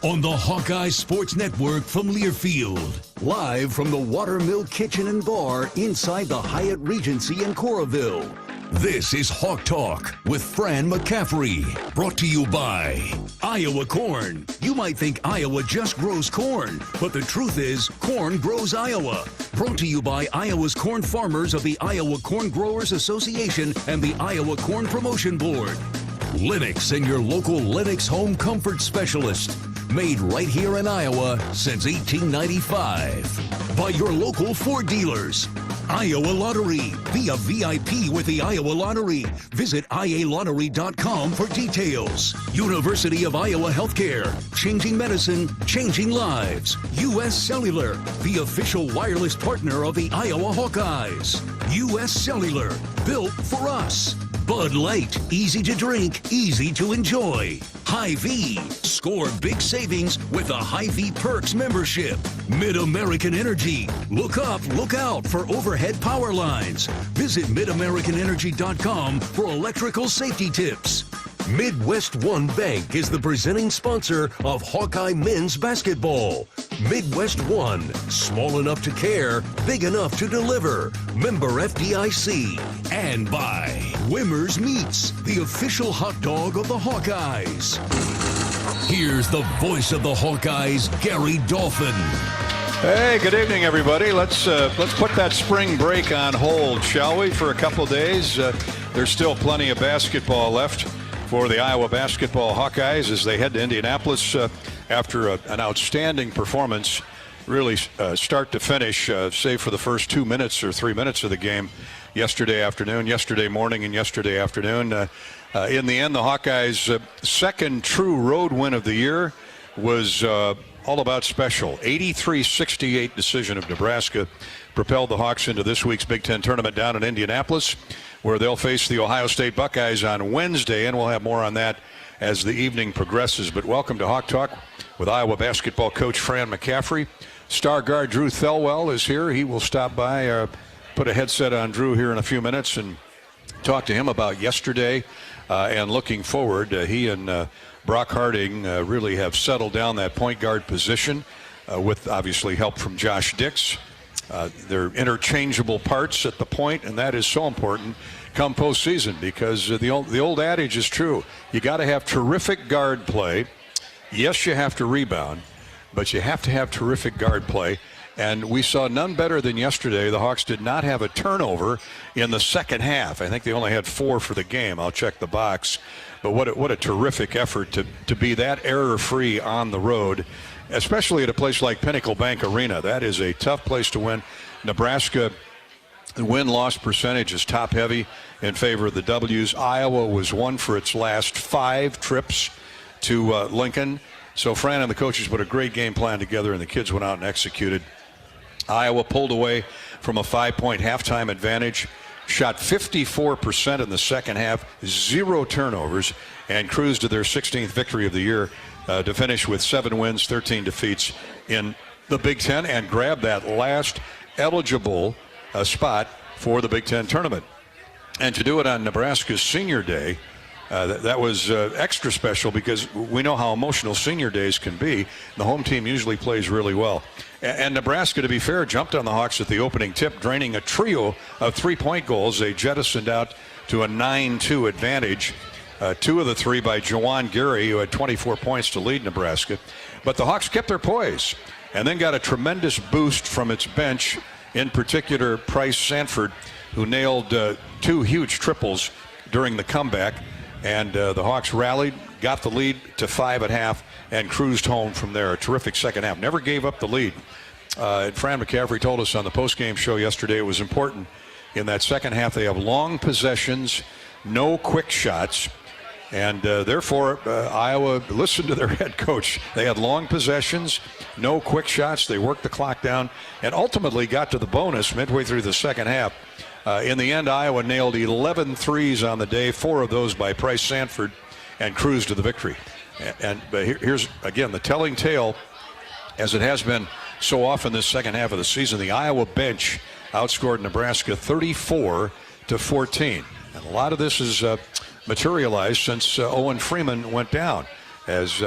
on the Hawkeye Sports Network from Learfield. Live from the Watermill Kitchen and Bar inside the Hyatt Regency in Coralville. This is Hawk Talk with Fran McCaffery. Brought to you by Iowa Corn. You might think Iowa just grows corn, but the truth is corn grows Iowa. Brought to you by Iowa's corn farmers of the Iowa Corn Growers Association and the Iowa Corn Promotion Board. Lennox and your local Lennox home comfort specialist. Made right here in Iowa since 1895. By your local Ford dealers. Iowa Lottery. Be a VIP with the Iowa Lottery. Visit ialottery.com for details. University of Iowa Healthcare. Changing medicine, changing lives. U.S. Cellular. The official wireless partner of the Iowa Hawkeyes. U.S. Cellular. Built for us. Bud Light. Easy to drink, easy to enjoy. Hy-Vee. Score big savings with a Hy-Vee Perks membership. Mid-American Energy. Look up, look out for overhead power lines. Visit midamericanenergy.com for electrical safety tips. Midwest One Bank is the presenting sponsor of Hawkeye men's basketball. Midwest One, small enough to care, big enough to deliver. Member FDIC. And by Wimmer's Meats, the official hot dog of the Hawkeyes. Here's the voice of the Hawkeyes, Gary Dolphin. Hey, good evening, everybody. Let's put that spring break on hold, shall we, for a couple days? There's still plenty of basketball left for the Iowa basketball Hawkeyes as they head to Indianapolis after an outstanding performance, really start to finish, save for the first 2 minutes or 3 minutes of the game yesterday morning, and yesterday afternoon. In the end, the Hawkeyes' second true road win of the year was all about special. 83-68 decision of Nebraska propelled the Hawks into this week's Big Ten tournament down in Indianapolis, where they'll face the Ohio State Buckeyes on Wednesday, and we'll have more on that as the evening progresses. But welcome to Hawk Talk with Iowa basketball coach Fran McCaffery. Star guard Drew Thelwell is here. He will stop by, put a headset on Drew here in a few minutes and talk to him about yesterday and looking forward. He and Brock Harding really have settled down that point guard position with obviously help from Josh Dix. They're interchangeable parts at the point, and that is so important come postseason because the old adage is true. You got to have terrific guard play. Yes, you have to rebound, but you have to have terrific guard play. And we saw none better than yesterday. The Hawks did not have a turnover in the second half. I think they only had 4 for the game. I'll check the box. But what a terrific effort to be that error-free on the road, especially at a place like Pinnacle Bank Arena. That is a tough place to win. Nebraska, the win-loss percentage is top-heavy in favor of the W's. Iowa was one for its last 5 trips to Lincoln. So Fran and the coaches put a great game plan together, and the kids went out and executed. Iowa pulled away from a 5-point halftime advantage, shot 54% in the second half, 0 turnovers, and cruised to their 16th victory of the year to finish with 7 wins, 13 defeats in the Big Ten, and grab that last eligible spot for the Big Ten tournament. And to do it on Nebraska's senior day, that was extra special because we know how emotional senior days can be. The home team usually plays really well. And Nebraska, to be fair, jumped on the Hawks at the opening tip, draining a trio of 3-point goals. They jettisoned out to a 9-2 advantage. 2 of the 3 by Jawan Gary, who had 24 points to lead Nebraska. But the Hawks kept their poise and then got a tremendous boost from its bench, in particular Price Sanford, who nailed 2 huge triples during the comeback. And the Hawks rallied, got the lead to 5 at half, and cruised home from there. A terrific second half. Never gave up the lead. Fran McCaffery told us on the postgame show yesterday it was important in that second half. They have long possessions, no quick shots, and therefore Iowa listened to their head coach. They had long possessions, no quick shots. They worked the clock down and ultimately got to the bonus midway through the second half. In the end, Iowa nailed 11 threes on the day, 4 of those by Price Sanford, and cruised to the victory. And here's, again, the telling tale, as it has been so often this second half of the season. The Iowa bench outscored Nebraska 34-14. And a lot of this is materialized since Owen Freeman went down, as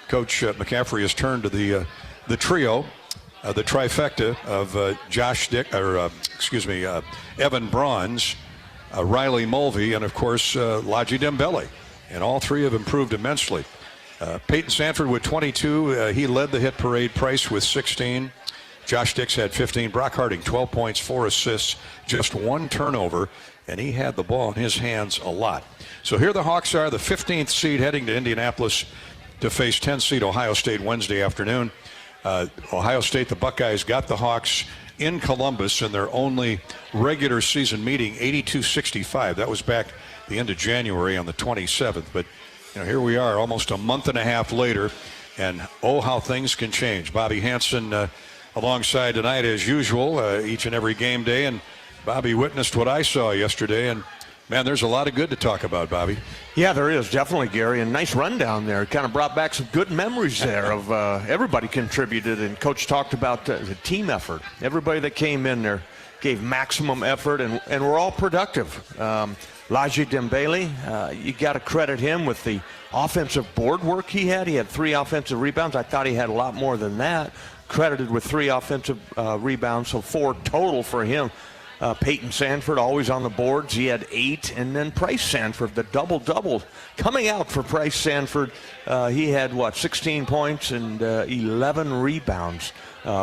Coach McCaffrey has turned to the trio, the trifecta of Evan Bronze, Riley Mulvey, and of course Laji Dembele. And all three have improved immensely. Peyton Sanford with 22. He led the hit parade. Price with 16. Josh Dix had 15. Brock Harding, 12 points, 4 assists, just 1 turnover, and he had the ball in his hands a lot. So here the Hawks are, the 15th seed, heading to Indianapolis to face 10th seed Ohio State Wednesday afternoon. Ohio State, the Buckeyes, got the Hawks in Columbus in their only regular season meeting, 82-65. That was back the end of January on the 27th. But here we are almost a month and a half later, and oh, how things can change. Bobby Hansen alongside tonight as usual, each and every game day. And Bobby witnessed what I saw yesterday, and man, there's a lot of good to talk about, Bobby. Yeah, there is, definitely, Gary. And nice rundown there. Kind of brought back some good memories there of everybody contributed. And Coach talked about the team effort. Everybody that came in there gave maximum effort, and we're all productive. Laji Dembele, you got to credit him with the offensive board work he had. He had 3 offensive rebounds. I thought he had a lot more than that. Credited with 3 offensive rebounds, so 4 total for him. Peyton Sanford always on the boards. He had 8, and then Price Sanford, the double-double coming out for Price Sanford. He had 16 points and 11 rebounds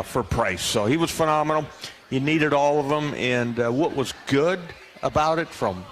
for Price. So he was phenomenal. He needed all of them, and what was good about it from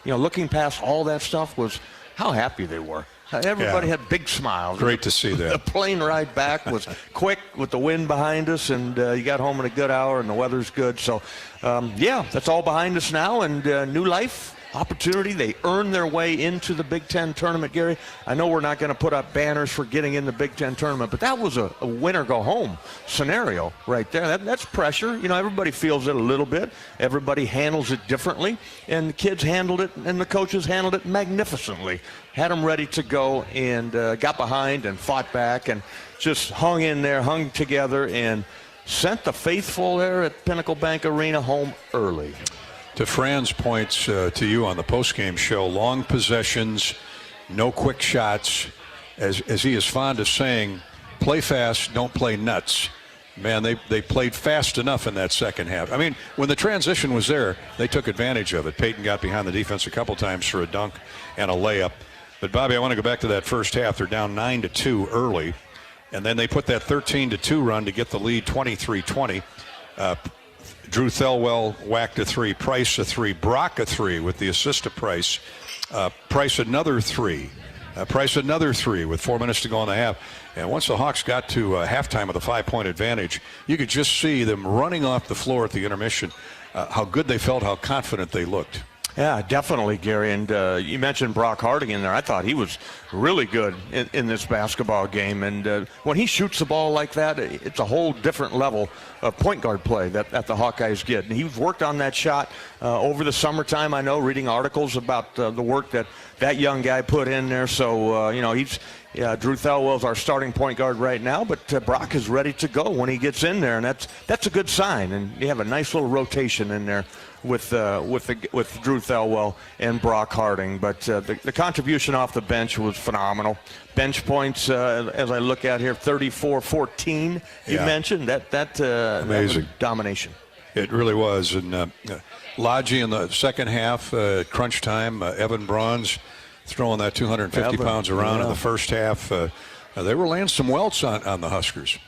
looking past all that stuff was how happy they were. Everybody had big smiles. Great to see that. The plane ride back was quick with the wind behind us, and you got home in a good hour, and the weather's good. So, that's all behind us now, and new life, opportunity. They earned their way into the Big Ten tournament, Gary. I know we're not going to put up banners for getting in the Big Ten tournament, but that was a win-or-go-home scenario right there. That's pressure. Everybody feels it a little bit. Everybody handles it differently, and the kids handled it, and the coaches handled it magnificently. Had them ready to go, and got behind and fought back and just hung in there, hung together, and sent the faithful there at Pinnacle Bank Arena home early. To Fran's points to you on the postgame show, long possessions, no quick shots. As he is fond of saying, play fast, don't play nuts. Man, they played fast enough in that second half. I mean, when the transition was there, they took advantage of it. Peyton got behind the defense a couple times for a dunk and a layup. But, Bobby, I want to go back to that first half. They're down 9-2 early, and then they put that 13-2 run to get the lead 23-20. Drew Thelwell whacked a 3, Price a 3, Brock a 3 with the assist to Price. Price another 3. Price another 3 with 4 minutes to go in the half. And once the Hawks got to halftime with a 5-point advantage, you could just see them running off the floor at the intermission, how good they felt, how confident they looked. Yeah, definitely, Gary. And you mentioned Brock Harding in there. I thought he was really good in this basketball game. And when he shoots the ball like that, it's a whole different level of point guard play that the Hawkeyes get. And he's worked on that shot over the summertime, I know, reading articles about the work that young guy put in there. So, Drew Thelwell's our starting point guard right now, but Brock is ready to go when he gets in there, and that's a good sign. And you have a nice little rotation in there with Drew Thelwell and Brock Harding. But the contribution off the bench was phenomenal. Bench points, as I look at here, 34-14. You mentioned that amazing. That was domination. It really was. And Laji in the second half, crunch time, Evan Bronze throwing that 250 pounds around in the first half. They were laying some welts on the Huskers.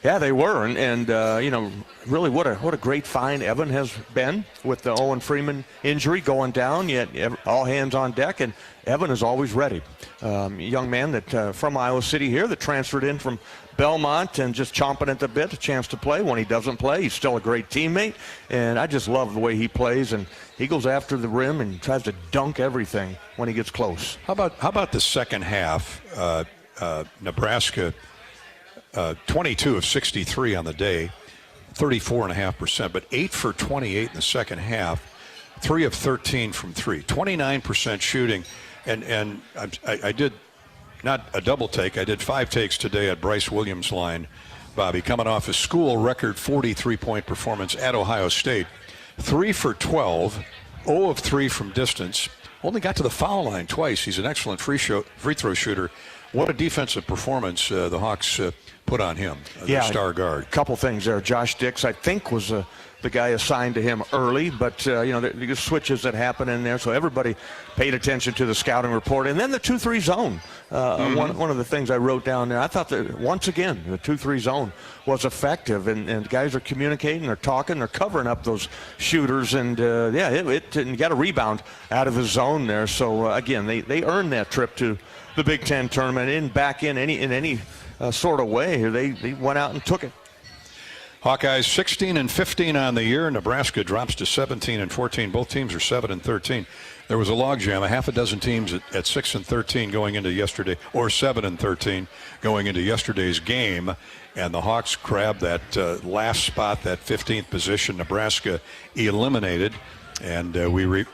Yeah, they were, and really what a great find Evan has been with the Owen Freeman injury going down. Yet all hands on deck, and Evan is always ready. Young man that from Iowa City here that transferred in from Belmont and just chomping at the bit, a chance to play. When he doesn't play, he's still a great teammate, and I just love the way he plays. And he goes after the rim and tries to dunk everything when he gets close. How about the second half? Nebraska. 22 of 63 on the day, 34.5%, but 8 for 28 in the second half, 3 of 13 from 3, 29% shooting. And I did not a double take, I did 5 takes today at Bryce Williams' line, Bobby, coming off his school record 43-point performance at Ohio State. 3 for 12, 0 of 3 from distance, only got to the foul line twice. He's an excellent free throw shooter. what a defensive performance the Hawks put on him, their star guard. A couple things there. Josh Dix, I think, was the guy assigned to him early, but the switches that happen in there, so everybody paid attention to the scouting report. And then the 2-3 zone. One of the things I wrote down there, I thought that once again the 2-3 zone was effective, and guys are communicating, they're talking, they're covering up those shooters, and you got a rebound out of the zone there. So again, they earned that trip to the Big Ten tournament in any sort of way. They went out and took it. Hawkeyes 16-15 on the year. Nebraska drops to 17-14. Both teams are 7-13. There was a logjam, a half a dozen teams at 6-13 going into yesterday, or 7-13 going into yesterday's game, and the Hawks grabbed that last spot, that 15th position. Nebraska eliminated, and we wait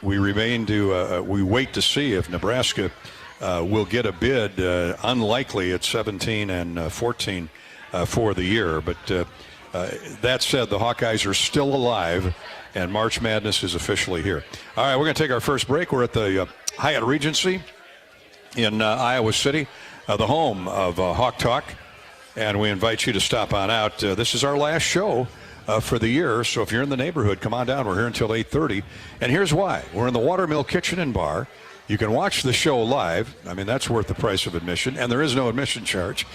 to see if Nebraska will get a bid. Unlikely at 17-14 for the year, but. That said, the Hawkeyes are still alive, and March Madness is officially here. All right, we're going to take our first break. We're at the Hyatt Regency in Iowa City, the home of Hawk Talk, and we invite you to stop on out. This is our last show for the year, so if you're in the neighborhood, come on down. We're here until 8:30, and here's why. We're in the Watermill Kitchen and Bar. You can watch the show live. I mean, that's worth the price of admission, and there is no admission charge.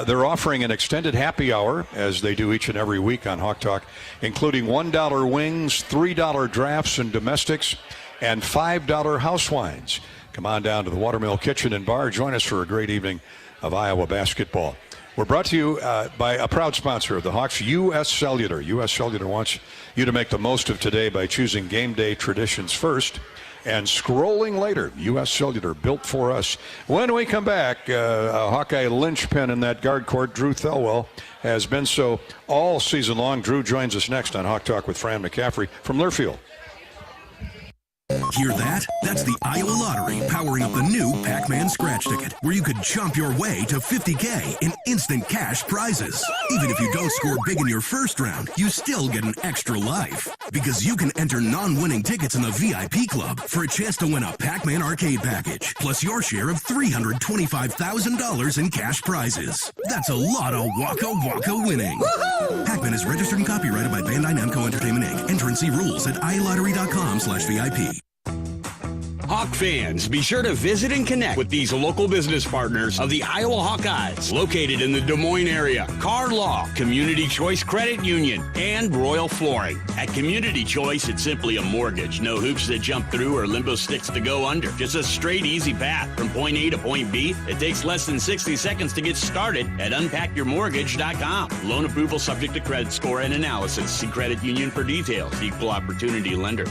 They're offering an extended happy hour, as they do each and every week on Hawk Talk, including $1 wings, $3 drafts and domestics, and $5 house wines. Come on down to the Watermill Kitchen and Bar. Join us for a great evening of Iowa basketball. We're brought to you by a proud sponsor of the Hawks, U.S. Cellular. U.S. Cellular wants you to make the most of today by choosing game day traditions first and scrolling later. U.S. Cellular, built for us. When we come back, a Hawkeye linchpin in that guard court, Drew Thelwell, has been so all season long. Drew joins us next on Hawk Talk with Fran McCaffery from Learfield. Hear that? That's the Iowa Lottery powering up the new Pac-Man scratch ticket, where you could jump your way to $50K in instant cash prizes. Even if you don't score big in your first round, you still get an extra life, because you can enter non-winning tickets in the VIP club for a chance to win a Pac-Man arcade package, plus your share of $325,000 in cash prizes. That's a lot of waka winning. Woohoo! Pac-Man is registered and copyrighted by Bandai Namco Entertainment Inc. Enter and see rules at iLottery.com/VIP. Hawk fans, be sure to visit and connect with these local business partners of the Iowa Hawkeyes, located in the Des Moines area. Card Law, Community Choice Credit Union, and Royal Flooring. At Community Choice, it's simply a mortgage. No hoops that jump through or limbo sticks to go under. Just a straight, easy path from point A to point B. It takes less than 60 seconds to get started at unpackyourmortgage.com. Loan approval subject to credit score and analysis. See credit union for details. Equal opportunity lender.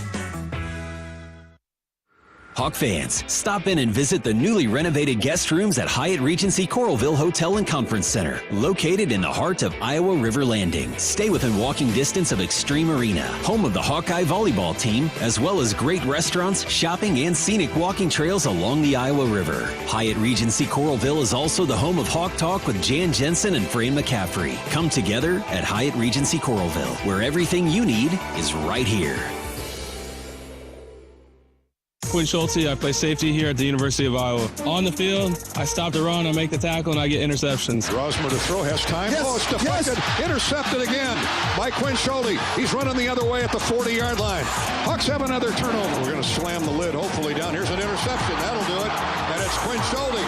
Hawk fans, stop in and visit the newly renovated guest rooms at Hyatt Regency Coralville Hotel and Conference Center, located in the heart of Iowa River Landing. Stay within walking distance of Extreme Arena, home of the Hawkeye volleyball team, as well as great restaurants, shopping, and scenic walking trails along the Iowa River. Hyatt Regency Coralville is also the home of Hawk Talk with Jan Jensen and Fran McCaffery. Come together at Hyatt Regency Coralville, where everything you need is right here. Quinn Schulte, I play safety here at the University of Iowa. On the field, I stop the run, I make the tackle, and I get interceptions. Rosmer to throw, has time. Yes, it's deflected, intercepted again by Quinn Schulte. He's running the other way at the 40-yard line. Hawks have another turnover. We're going to slam the lid, hopefully down. Here's an interception. That'll do it. And it's Quinn Schulte.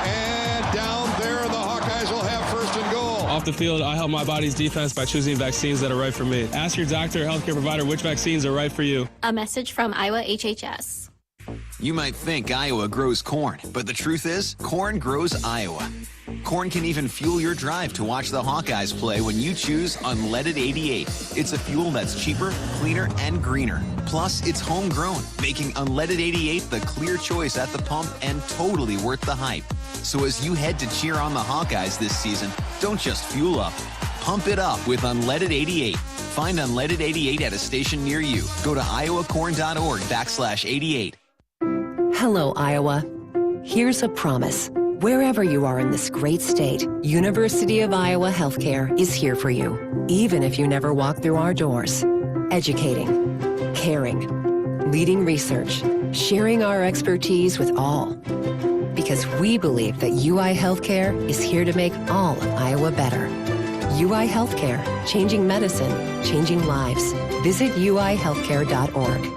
And down there, the Hawkeyes will have first and goal. Off the field, I help my body's defense by choosing vaccines that are right for me. Ask your doctor or healthcare provider which vaccines are right for you. A message from Iowa HHS. You might think Iowa grows corn, but the truth is, corn grows Iowa. Corn can even fuel your drive to watch the Hawkeyes play when you choose Unleaded 88. It's a fuel that's cheaper, cleaner, and greener. Plus, it's homegrown, making Unleaded 88 the clear choice at the pump and totally worth the hype. So as you head to cheer on the Hawkeyes this season, don't just fuel up. Pump it up with Unleaded 88. Find Unleaded 88 at a station near you. Go to iowacorn.org/88. Hello, Iowa. Here's a promise. Wherever you are in this great state, University of Iowa Healthcare is here for you, even if you never walk through our doors. Educating, caring, leading research, sharing our expertise with all. because we believe that UI Healthcare is here to make all of Iowa better. UI Healthcare, changing medicine, changing lives. Visit uihealthcare.org.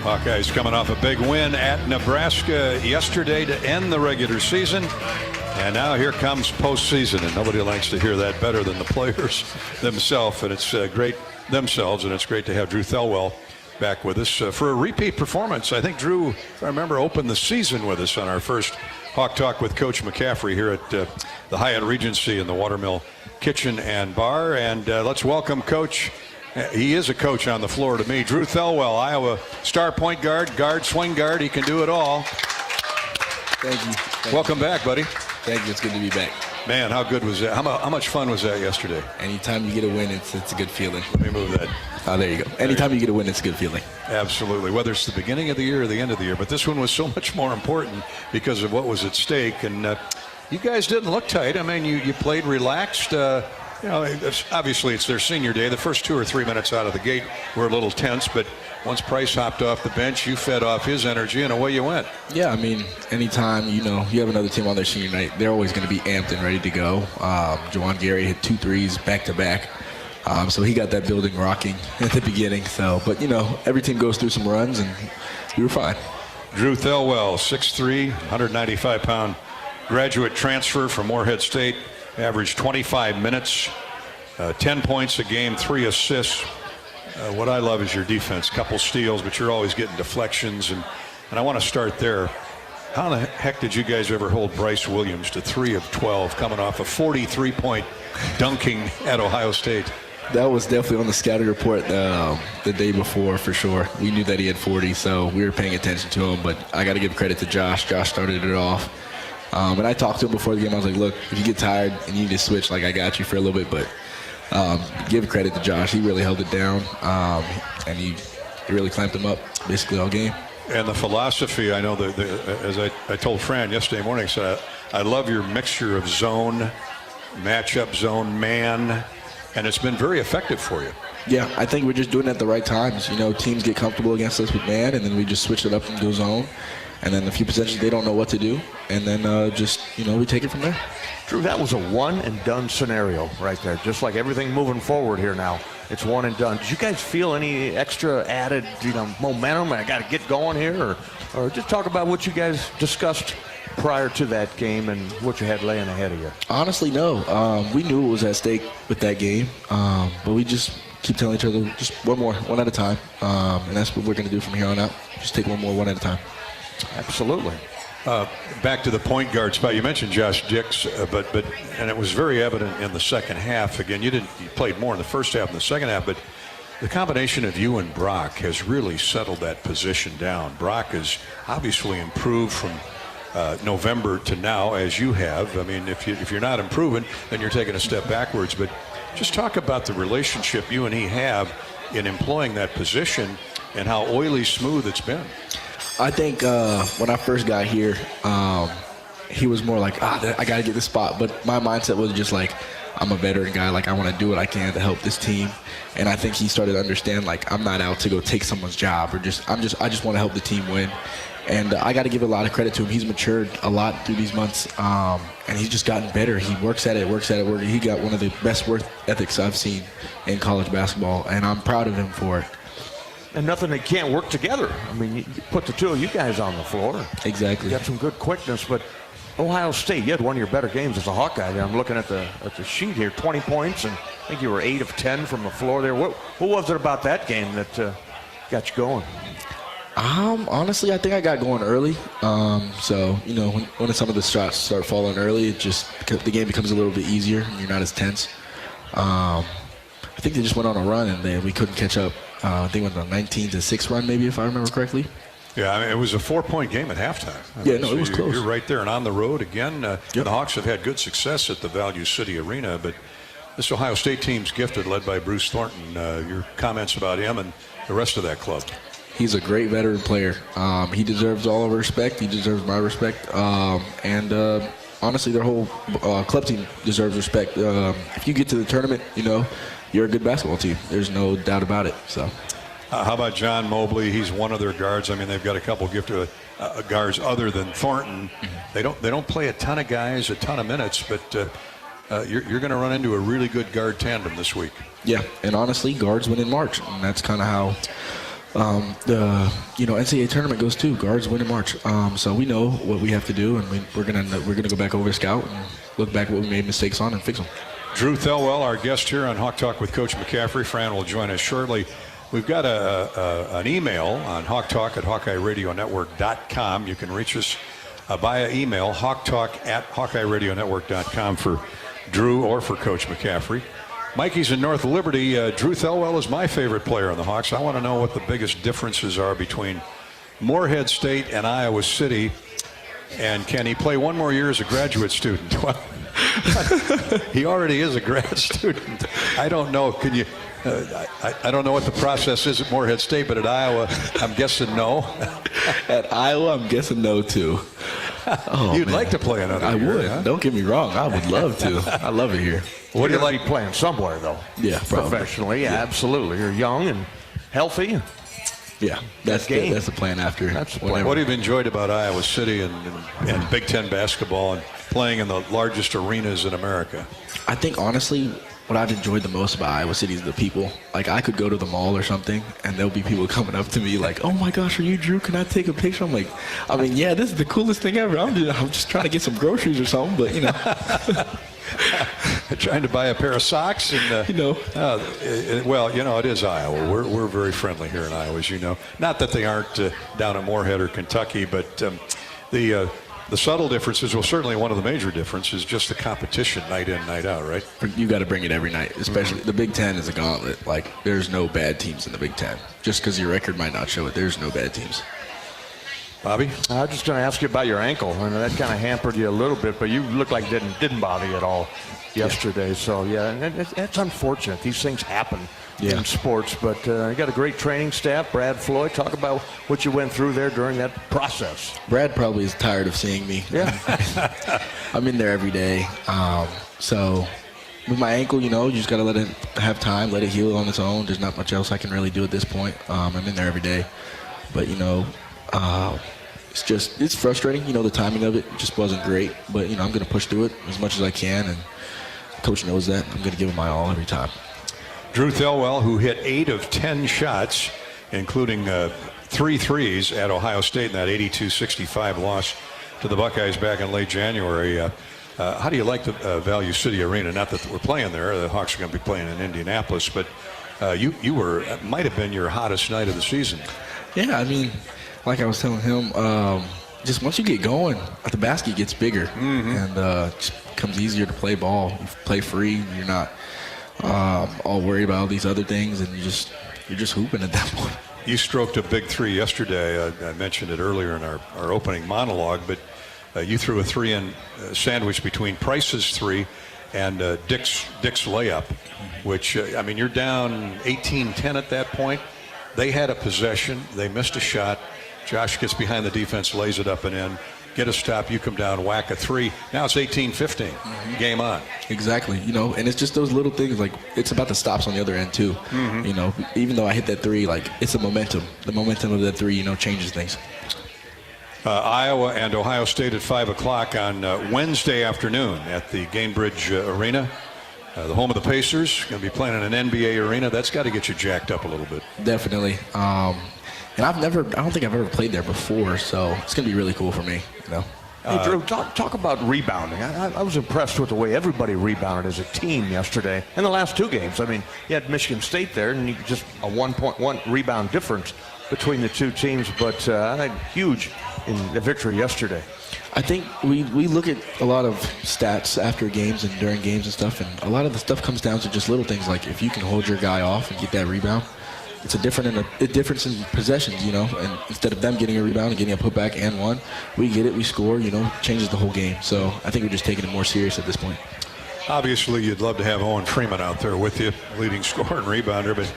Hawkeyes coming off a big win at Nebraska yesterday to end the regular season. And now here comes postseason, and nobody likes to hear that better than the players themselves. And it's great themselves, and it's great to have Drew Thelwell back with us for a repeat performance. I think Drew, if I remember, opened the season with us on our first Hawk Talk with Coach McCaffrey here at the Hyatt Regency in the Watermill Kitchen and Bar. And let's welcome Coach. He is a coach on the floor to me. Drew Thelwell, Iowa star point guard, swing guard. He can do it all. Thank you. Welcome back, buddy. Thank you. It's good to be back. Man, how good was that? How much fun was that yesterday? Anytime you get a win, it's a good feeling. Let me move that. Oh, there you go. Anytime you get a win, it's a good feeling. Absolutely. Whether it's the beginning of the year or the end of the year. But this one was so much more important because of what was at stake. And you guys didn't look tight. I mean, you played relaxed. Obviously it's their senior day. The first 2 or 3 minutes out of the gate were a little tense, but once Price hopped off the bench, you fed off his energy, and away you went. Yeah, I mean, anytime, you have another team on their senior night, they're always going to be amped and ready to go. Juwan Gary hit 2 threes back-to-back, so he got that building rocking at the beginning. So, but, every team goes through some runs, and we were fine. Drew Thelwell, 6'3", 195-pound graduate transfer from Morehead State. Averaged 25 minutes, 10 points a game, 3 assists. What I love is your defense, couple steals, but you're always getting deflections. And I want to start there. How the heck did you guys ever hold Bryce Williams to 3 of 12 coming off a 43-point dunking at Ohio State? That was definitely on the scouting report the day before for sure. We knew that he had 40, so we were paying attention to him. But I got to give credit to Josh. Josh started it off. And I talked to him before the game. I was like, look, if you get tired and you need to switch, I got you for a little bit. But give credit to Josh. He really held it down, and he really clamped him up basically all game. And the philosophy, I know, as I told Fran yesterday morning, I said, I love your mixture of zone, matchup zone, man, and it's been very effective for you. Yeah, I think we're just doing it at the right times. Teams get comfortable against us with man, and then we just switch it up into a zone. And then a few possessions, they don't know what to do. And then we take it from there. Drew, that was a one-and-done scenario right there. Just like everything moving forward here now. It's one and done. Did you guys feel any extra added, momentum? I got to get going here? Or just talk about what you guys discussed prior to that game and what you had laying ahead of you. Honestly, no. We knew it was at stake with that game. But we just keep telling each other, just one at a time. And that's what we're going to do from here on out. Just take one at a time. Absolutely. Back to the point guard spot. You mentioned Josh Dix, but it was very evident in the second half. Again, you played more in the first half than the second half, but the combination of you and Brock has really settled that position down. Brock has obviously improved from November to now, as you have. I mean, if you're not improving, then you're taking a step backwards. But just talk about the relationship you and he have in employing that position and how oily smooth it's been. I think when I first got here, he was more like, I got to get this spot. But my mindset was just like, I'm a veteran guy. I want to do what I can to help this team. And I think he started to understand, I'm not out to go take someone's job or I just want to help the team win. And I got to give a lot of credit to him. He's matured a lot through these months, and he's just gotten better. He works at it. He got one of the best work ethics I've seen in college basketball, and I'm proud of him for it. And nothing that can't work together. I mean, you put the two of you guys on the floor. Exactly. You got some good quickness, but Ohio State, you had one of your better games as a Hawkeye. I'm looking at the sheet here, 20 points, and I think you were 8 of 10 from the floor there. What was it about that game that got you going? Honestly, I think I got going early. So, when some of the shots start falling early, the game becomes a little bit easier and you're not as tense. I think they just went on a run and we couldn't catch up. I think it was a 19-6 run, maybe, if I remember correctly. Yeah, I mean, it was a 4-point game at halftime. It was close. You're right there and on the road again. The Hawks have had good success at the Value City Arena, but this Ohio State team's gifted, led by Bruce Thornton. Your comments about him and the rest of that club. He's a great veteran player. He deserves all of our respect. He deserves my respect. And honestly, their whole club team deserves respect. If you get to the tournament, you're a good basketball team. There's no doubt about it. So, How about John Mobley? He's one of their guards. I mean, they've got a couple gifted guards other than Thornton. They don't play a ton of guys, a ton of minutes, but you're going to run into a really good guard tandem this week. Yeah, and honestly, guards win in March, and that's kind of how the NCAA tournament goes too. Guards win in March, so we know what we have to do, and we're gonna go back over scout and look back what we made mistakes on and fix them. Drew Thelwell, our guest here on Hawk Talk with Coach McCaffrey. Fran will join us shortly. We've got an email on hawktalk@hawkeyeradionetwork.com. You can reach us via email, hawktalk@hawkeyeradionetwork.com for Drew or for Coach McCaffrey. Mikey's in North Liberty. Drew Thelwell is my favorite player on the Hawks. I want to know what the biggest differences are between Morehead State and Iowa City, and can he play one more year as a graduate student? Well, he already is a grad student. I don't know. Can you? I don't know what the process is at Morehead State, but at Iowa, I'm guessing no. At Iowa, I'm guessing no too. Oh, You'd like to play another year. I would. Huh? Don't get me wrong. I would love to. I love it here. What do you like playing somewhere, though? Yeah, probably. Professionally, yeah, absolutely. You're young and healthy. Yeah, that's the plan after. That's the plan. What have you enjoyed about Iowa City and Big Ten basketball and playing in the largest arenas in America? I think, honestly, what I've enjoyed the most about Iowa City is the people. Like, I could go to the mall or something, and there'll be people coming up to me like, "Oh my gosh, are you Drew? Can I take a picture?" I'm like, yeah, this is the coolest thing ever. I'm just trying to get some groceries or something, but Trying to buy a pair of socks, and it is Iowa. We're very friendly here in Iowa, as you know. Not that they aren't down at Morehead or Kentucky, but the subtle differences, well, certainly one of the major differences is just the competition night in, night out, right? You got to bring it every night, especially the Big Ten is a gauntlet. Like, there's no bad teams in the Big Ten. Just because your record might not show it, there's no bad teams. Bobby? I was just going to ask you about your ankle. I know that kind of hampered you a little bit, but you look like it didn't bother you at all yesterday. So, yeah, and it's unfortunate. These things happen in sports, but you got a great training staff. Brad Floyd, talk about what you went through there during that process. Brad probably is tired of seeing me. Yeah. I'm in there every day. So with my ankle, you just got to let it have time, let it heal on its own. There's not much else I can really do at this point. I'm in there every day. But, it's frustrating. The timing of it just wasn't great. But, I'm going to push through it as much as I can. And Coach knows that. I'm going to give it my all every time. Drew Thelwell, who hit 8 of 10 shots, including 3 threes at Ohio State in that 82-65 loss to the Buckeyes back in late January. How do you like the Value City Arena? Not that we're playing there. The Hawks are going to be playing in Indianapolis, but you might have been your hottest night of the season. Yeah, like I was telling him, just once you get going, the basket gets bigger, and it just becomes easier to play ball. You play free. You're not all worried about all these other things, and you're just hooping at that point. You stroked a big 3 yesterday. I mentioned it earlier in our opening monologue, but you threw a 3-in sandwich between Price's 3 and Dick's layup, which, you're down 18-10 at that point. They had a possession. They missed a shot. Josh gets behind the defense, lays it up and in. Get a stop, you come down, whack a 3. Now it's 18-15. Game on. Exactly. And it's just those little things. Like, it's about the stops on the other end too. Even though I hit that 3, like, it's the momentum. The momentum of that 3, changes things. Iowa and Ohio State at 5 o'clock on Wednesday afternoon at the Gainbridge Arena. The home of the Pacers. Going to be playing in an NBA arena. That's got to get you jacked up a little bit. Definitely. And I don't think I've ever played there before, so it's going to be really cool for me. Hey, Drew, talk about rebounding. I was impressed with the way everybody rebounded as a team yesterday in the last 2 games. You had Michigan State there, and you just a 1.1 rebound difference between the 2 teams, but huge in the victory yesterday. I think we look at a lot of stats after games and during games and stuff, and a lot of the stuff comes down to just little things like if you can hold your guy off and get that rebound. It's a difference in possessions, and instead of them getting a rebound and getting a putback and one, we get it, we score, changes the whole game. So I think we're just taking it more serious at this point. Obviously, you'd love to have Owen Freeman out there with you, leading scorer and rebounder, but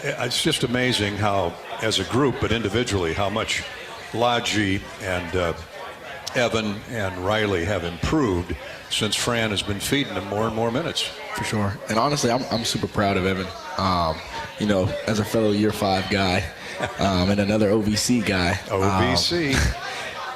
it's just amazing how, as a group but individually, how much Lodgy and Evan and Riley have improved since Fran has been feeding them more and more minutes. For sure. And honestly, I'm super proud of Evan. You know, as a fellow Year 5 guy and another OVC guy. OVC.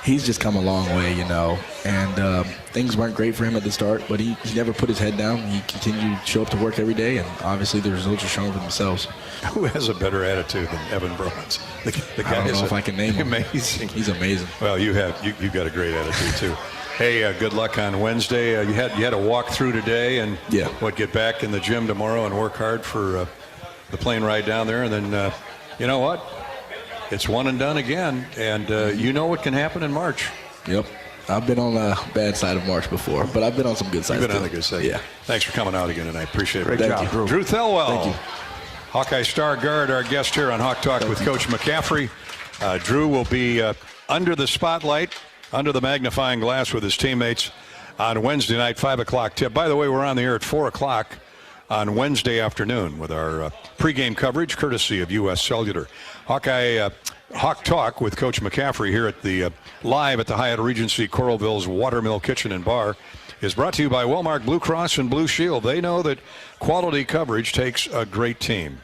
He's just come a long way, you know. And things weren't great for him at the start, but he never put his head down. He continued to show up to work every day, and obviously the results are showing for themselves. Who has a better attitude than Evan Bruns? The guy I don't know if I can name him. Amazing. He's amazing. Well, you've got a great attitude too. Hey, good luck on Wednesday. You had a walk through today, and get back in the gym tomorrow and work hard for the plane ride down there, and then you know what? It's one and done again, and you know what can happen in March. Yep. I've been on the bad side of March before, but I've been on some good sides. You've been too. on the good side. Yeah. Thanks for coming out again, and I appreciate it. Great job, Drew. Drew Thelwell. Thank you. Hawkeye star guard, our guest here on Hawk Talk with Coach McCaffrey. Drew will be under the spotlight, under the magnifying glass with his teammates on Wednesday night, 5 o'clock tip. By the way, we're on the air at 4 o'clock on Wednesday afternoon with our pregame coverage, courtesy of U.S. Cellular. Hawkeye Hawk Talk with Coach McCaffrey here at the live at the Hyatt Regency Coralville's Watermill Kitchen and Bar is brought to you by Wellmark Blue Cross and Blue Shield. They know that quality coverage takes a great team.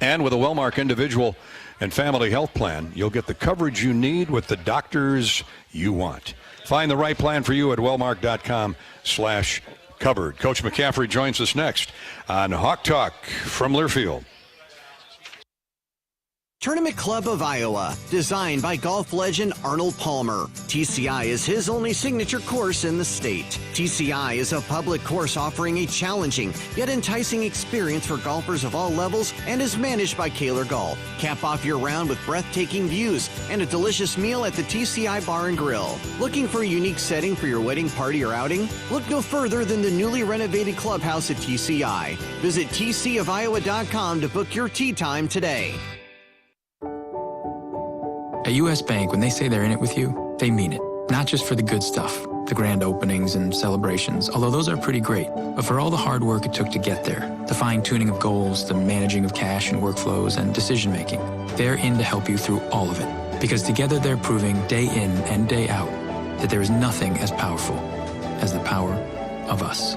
And with a Wellmark individual and family health plan, you'll get the coverage you need with the doctors you want. Find the right plan for you at wellmark.com/covered. Coach McCaffrey joins us next on Hawk Talk from Learfield. Tournament Club of Iowa, designed by golf legend Arnold Palmer. TCI is his only signature course in the state. TCI is a public course offering a challenging yet enticing experience for golfers of all levels and is managed by Kaler Golf. Cap off your round with breathtaking views and a delicious meal at the TCI Bar and Grill. Looking for a unique setting for your wedding party or outing? Look no further than the newly renovated clubhouse at TCI. Visit tcofiowa.com to book your tee time today. At U.S. Bank, when they say they're in it with you, they mean it. Not just for the good stuff, the grand openings and celebrations, although those are pretty great, but for all the hard work it took to get there, the fine-tuning of goals, the managing of cash and workflows, and decision-making. They're in to help you through all of it, because together they're proving day in and day out that there is nothing as powerful as the power of us.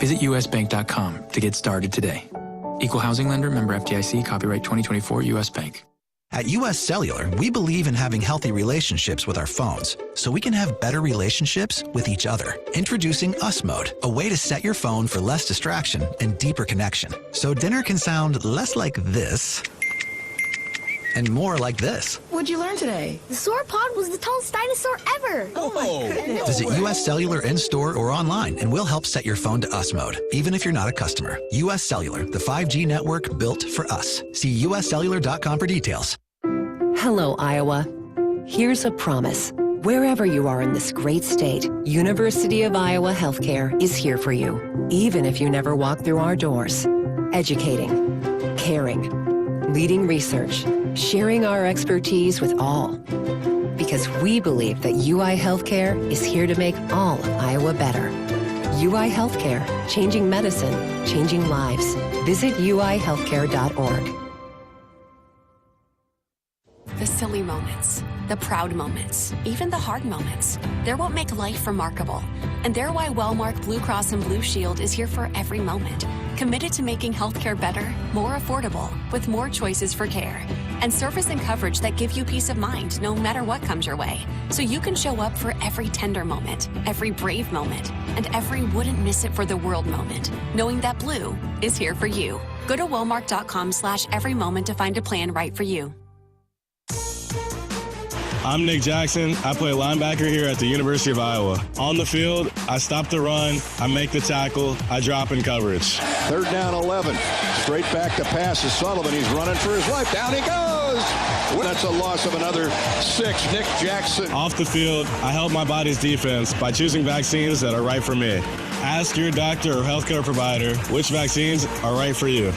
Visit usbank.com to get started today. Equal housing lender, member FDIC, copyright 2024, U.S. Bank. At U.S. Cellular, we believe in having healthy relationships with our phones, so we can have better relationships with each other. Introducing US Mode, a way to set your phone for less distraction and deeper connection. So dinner can sound less like this and more like this. What'd you learn today? The sauropod was the tallest dinosaur ever. Oh my goodness. Visit U.S. Cellular in-store or online, and we'll help set your phone to US Mode, even if you're not a customer. U.S. Cellular, the 5G network built for us. See uscellular.com for details. Hello, Iowa. Here's a promise. Wherever you are in this great state, University of Iowa Healthcare is here for you, even if you never walk through our doors. Educating, caring, leading research, sharing our expertise with all. Because we believe that UI Healthcare is here to make all of Iowa better. UI Healthcare, changing medicine, changing lives. Visit uihealthcare.org. The silly moments, the proud moments, even the hard moments. They're what make life remarkable. And they're why Wellmark Blue Cross and Blue Shield is here for every moment. Committed to making healthcare better, more affordable, with more choices for care. And service and coverage that give you peace of mind no matter what comes your way. So you can show up for every tender moment, every brave moment, and every wouldn't miss it for the world moment, knowing that Blue is here for you. Go to wellmark.com/every moment to find a plan right for you. I'm Nick Jackson. I play linebacker here at the University of Iowa. On the field, I stop the run, I make the tackle, I drop in coverage. 3rd down 11. Straight back to pass is Sullivan. He's running for his life. Down he goes. That's a loss of another 6. Nick Jackson. Off the field, I help my body's defense by choosing vaccines that are right for me. Ask your doctor or healthcare provider which vaccines are right for you.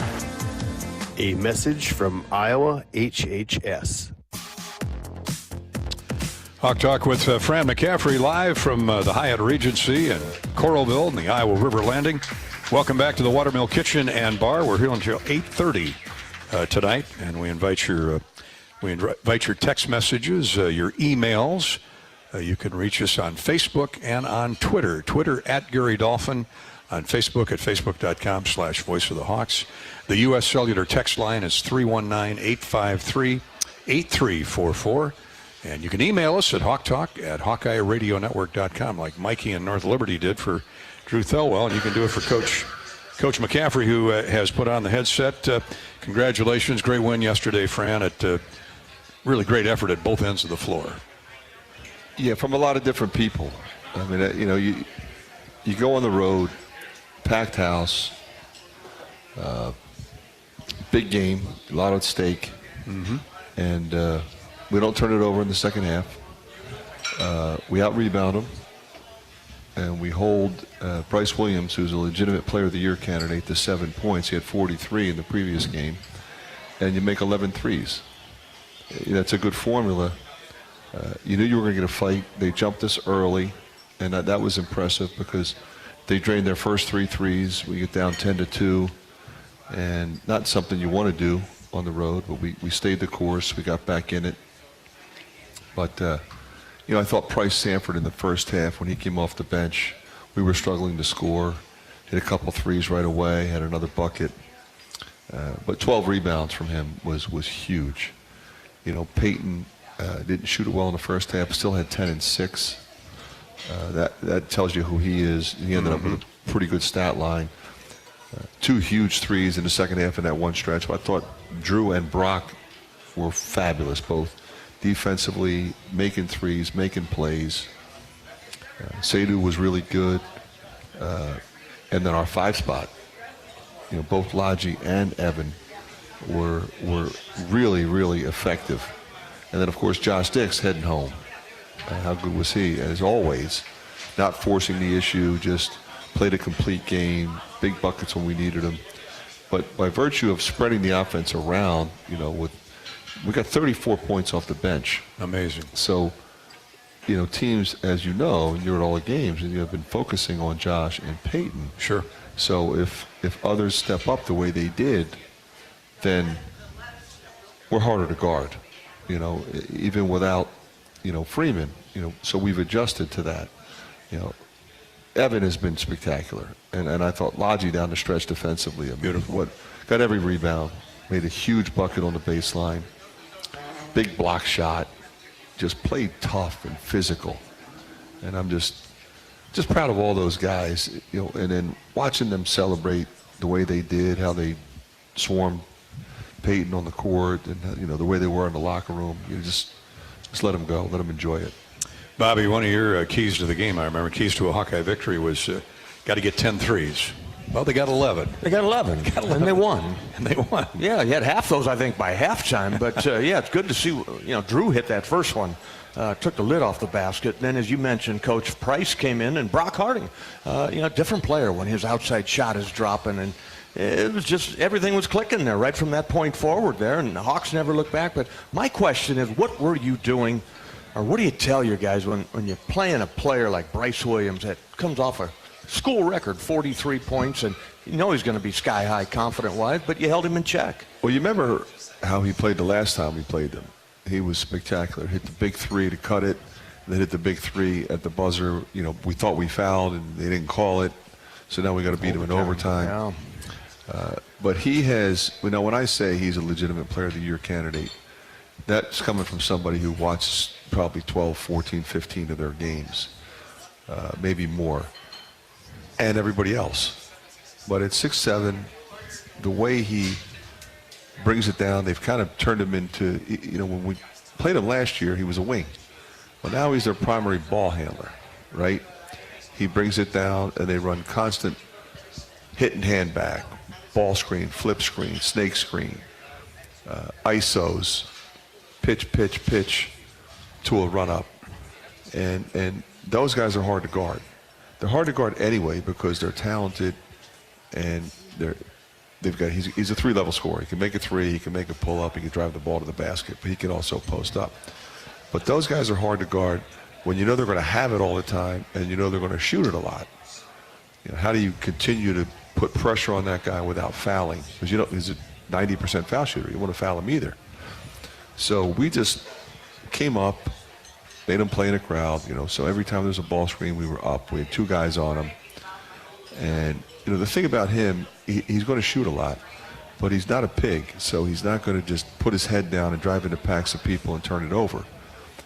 A message from Iowa HHS. Hawk Talk with Fran McCaffrey live from the Hyatt Regency in Coralville in the Iowa River Landing. Welcome back to the Watermill Kitchen and Bar. We're here until 8:30 tonight, and we invite your text messages, your emails. You can reach us on Facebook and on Twitter. Twitter at Gary Dolphin. On Facebook at facebook.com/Voice of the Hawks. The U.S. Cellular text line is 319-853-8344. And you can email us at hawktalk@hawkeyeradionetwork.com, like Mikey in North Liberty did for Drew Thelwell. And you can do it for Coach McCaffrey, who has put on the headset. Congratulations. Great win yesterday, Fran. Really great effort at both ends of the floor. Yeah, from a lot of different people. I mean, you go on the road, packed house, big game, a lot at stake, and we don't turn it over in the second half. We out-rebound them, and we hold Bryce Williams, who's a legitimate Player of the Year candidate, to 7 points. He had 43 in the previous game, and you make 11 threes. That's a good formula. You knew you were going to get a fight. They jumped us early, and that was impressive because they drained their first 3 threes. We get down 10-2, and not something you want to do on the road, but we stayed the course. We got back in it. But, I thought Price Sanford in the first half, when he came off the bench, we were struggling to score. Hit a couple threes right away, had another bucket. But 12 rebounds from him was huge. Peyton didn't shoot it well in the first half, still had 10 and 6. That tells you who he is. He ended up with a pretty good stat line. 2 huge threes in the second half in that one stretch. I thought Drew and Brock were fabulous, both defensively, making threes, making plays. Seydou was really good. And then our 5 spot, both Lodgy and Evan were really, really effective. And then, of course, Josh Dix heading home. How good was he? As always, not forcing the issue, just played a complete game, big buckets when we needed them. But by virtue of spreading the offense around, we got 34 points off the bench. Amazing. So, teams, as you know, and you're at all the games, and you have been focusing on Josh and Peyton. Sure. So if others step up the way they did, then we're harder to guard, even without, Freeman, so we've adjusted to that. Evan has been spectacular, and I thought Lodgy down the stretch defensively. Beautiful. Got every rebound, made a huge bucket on the baseline, big block shot, just played tough and physical, and I'm just proud of all those guys, and then watching them celebrate the way they did, how they swarmed Peyton on the court, and the way they were in the locker room. Just let them go, let them enjoy it. Bobby, one of your keys to the game, I remember, keys to a Hawkeye victory was got to get 10 threes. Well, they got 11. They got 11, and they won. And they won. Yeah, you had half those, I think, by halftime. But, it's good to see, Drew hit that first one. Took the lid off the basket. And then, as you mentioned, Coach Price came in, and Brock Harding, different player when his outside shot is dropping. And it was just, everything was clicking there right from that point forward there. And the Hawks never looked back. But my question is, what were you doing, or what do you tell your guys when you're playing a player like Bryce Williams that comes off a school record, 43 points, and he's going to be sky-high confident-wise, but you held him in check? Well, you remember how he played the last time we played them. He was spectacular. Hit the big 3 to cut it, then hit the big 3 at the buzzer. We thought we fouled, and they didn't call it, so now we got to beat him in overtime. Yeah. But he has, when I say he's a legitimate Player of the Year candidate, that's coming from somebody who watches probably 12, 14, 15 of their games, maybe more, and everybody else. But at 6'7", the way he brings it down, they've kind of turned him into, when we played him last year, he was a wing. Well, now he's their primary ball handler, right? He brings it down, and they run constant hit and hand back, ball screen, flip screen, snake screen, ISOs, pitch to a run-up. And those guys are hard to guard. They're hard to guard anyway because they're talented, and he's a 3-level scorer. He can make a 3, he can make a pull-up, he can drive the ball to the basket, but he can also post up. But those guys are hard to guard when they're going to have it all the time, and they're going to shoot it a lot. How do you continue to put pressure on that guy without fouling? Because he's a 90% foul shooter. You want to foul him either. So we just came up, made him play in a crowd, so every time there was a ball screen, we were up. We had 2 guys on him. And, the thing about him, he's going to shoot a lot, but he's not a pig, so he's not going to just put his head down and drive into packs of people and turn it over.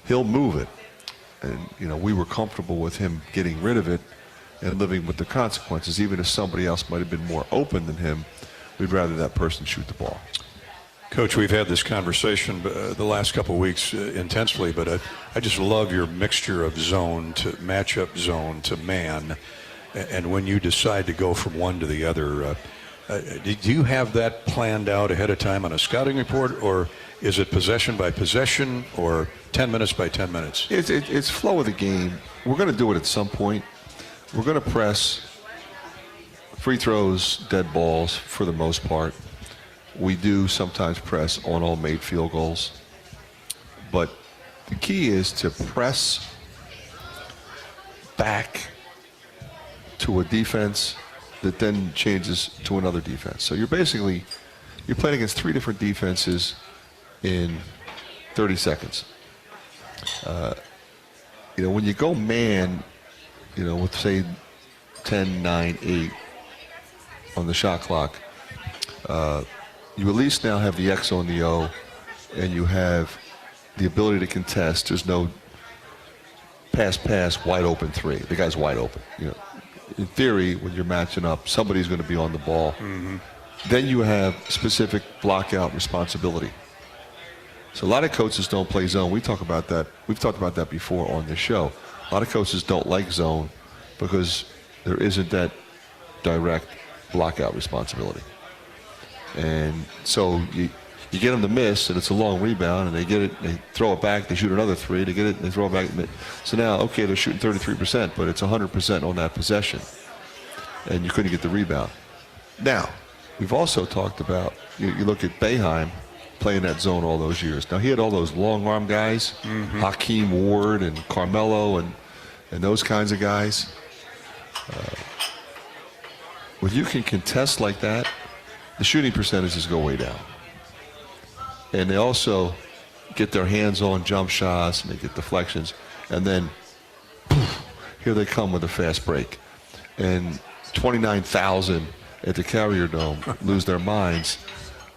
He'll move it. And, we were comfortable with him getting rid of it and living with the consequences. Even if somebody else might have been more open than him, we'd rather that person shoot the ball. Coach, we've had this conversation the last couple of weeks intensely, but I just love your mixture of zone to matchup, zone to man. And when you decide to go from one to the other, do you have that planned out ahead of time on a scouting report, or is it possession by possession, or 10 minutes by 10 minutes? It's flow of the game. We're going to do it at some point. We're going to press free throws, dead balls for the most part. We do sometimes press on all made field goals. But the key is to press back to a defense that then changes to another defense. So you're playing against 3 different defenses in 30 seconds. When you go man, with say 10, 9, 8 on the shot clock, you at least now have the X on the O, and you have the ability to contest. There's no pass, wide open 3. The guy's wide open. In theory, when you're matching up, somebody's going to be on the ball. Mm-hmm. Then you have specific block-out responsibility. So a lot of coaches don't play zone. We talk about that. We've talked about that before on this show. A lot of coaches don't like zone because there isn't that direct block-out responsibility. And so you get them to miss, and it's a long rebound, and they get it, they throw it back, they shoot another 3, they get it, and they throw it back. So now, okay, they're shooting 33%, but it's 100% on that possession, and you couldn't get the rebound. Now, we've also talked about, you look at Boeheim playing that zone all those years. Now, he had all those long-arm guys, Hakeem Ward and Carmelo and those kinds of guys. When you can contest like that, the shooting percentages go way down. And they also get their hands on jump shots, and they get deflections, and then poof, here they come with a fast break. And 29,000 at the Carrier Dome lose their minds,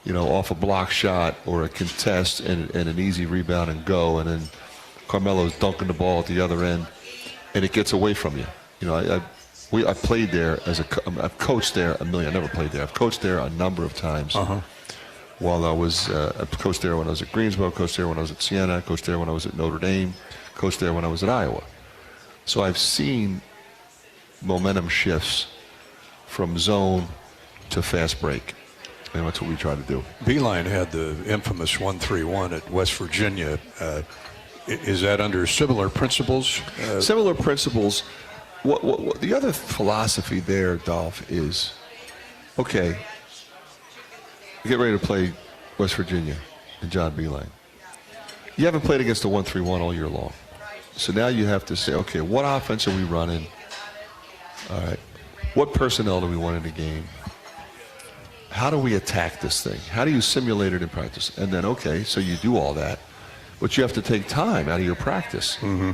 off a block shot or a contest and an easy rebound and go, and then Carmelo's dunking the ball at the other end, and it gets away from you. I played there I've coached there a million. I never played there. I've coached there a number of times. While I was, I coached there when I was at Greensboro, coached there when I was at Siena, coached there when I was at Notre Dame, coached there when I was at Iowa. So I've seen momentum shifts from zone to fast break. And that's what we try to do. Beeline had the infamous 1-3-1 at West Virginia. Is that under similar principles? Similar principles. What the other philosophy there, Dolph, is, okay, get ready to play West Virginia and John Beeline. You haven't played against a 1-3-1 all year long. So now you have to say, okay, what offense are we running? All right. What personnel do we want in the game? How do we attack this thing? How do you simulate it in practice? And then, okay, so you do all that, but you have to take time out of your practice. Mm-hmm.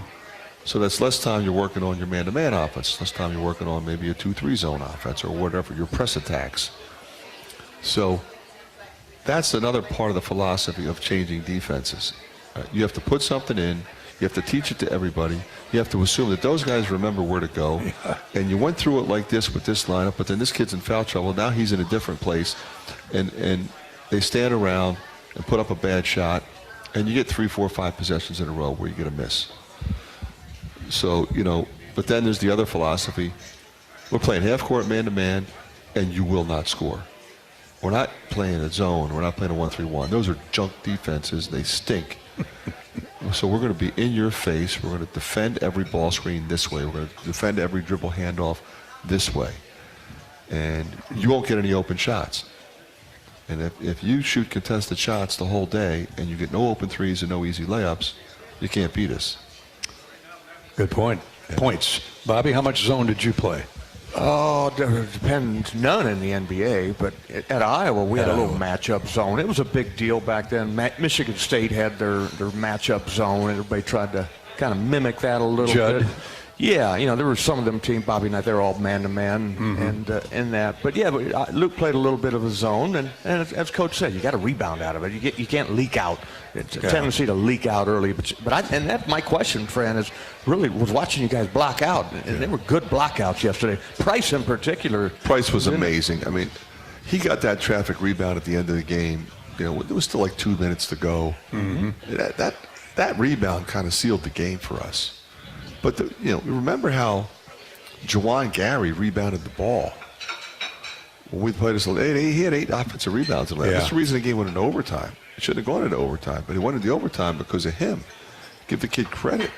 So that's less time you're working on your man-to-man offense, less time you're working on maybe a 2-3 zone offense or whatever, your press attacks. So that's another part of the philosophy of changing defenses. You have to put something in. You have to teach it to everybody. You have to assume that those guys remember where to go. Yeah. And you went through it like this with this lineup, but then this kid's in foul trouble. Now he's in a different place. And they stand around and put up a bad shot, and you get 3, 4, 5 possessions in a row where you get a miss. So, but then there's the other philosophy. We're playing half-court man-to-man, and you will not score. We're not playing a zone. We're not playing a 1-3-1. Those are junk defenses. They stink. So we're going to be in your face. We're going to defend every ball screen this way. We're going to defend every dribble handoff this way. And you won't get any open shots. And if you shoot contested shots the whole day and you get no open threes and no easy layups, you can't beat us. Good point. Points. Bobby, how much zone did you play? Oh, it depends. None in the NBA, but at Iowa we had a little matchup zone. It was a big deal back then. Michigan State had their matchup zone. Everybody tried to kind of mimic that a little Judd. bit. Yeah, there were some of them team, Bobby Knight, they're all man-to-man and in that. But yeah, Luke played a little bit of a zone, and as Coach said, you got to rebound out of it. You can't leak out. It's a tendency to leak out early. And that's my question, Fran, is really was watching you guys block out, and they were good blockouts yesterday. Price in particular. Price was amazing. I mean, he got that traffic rebound at the end of the game. There was still like 2 minutes to go. That rebound kind of sealed the game for us. But remember how Juwan Gary rebounded the ball when we played this. He had 8 offensive rebounds in that. That's the reason the game went into overtime. It shouldn't have gone into overtime, but it went into overtime because of him. Give the kid credit.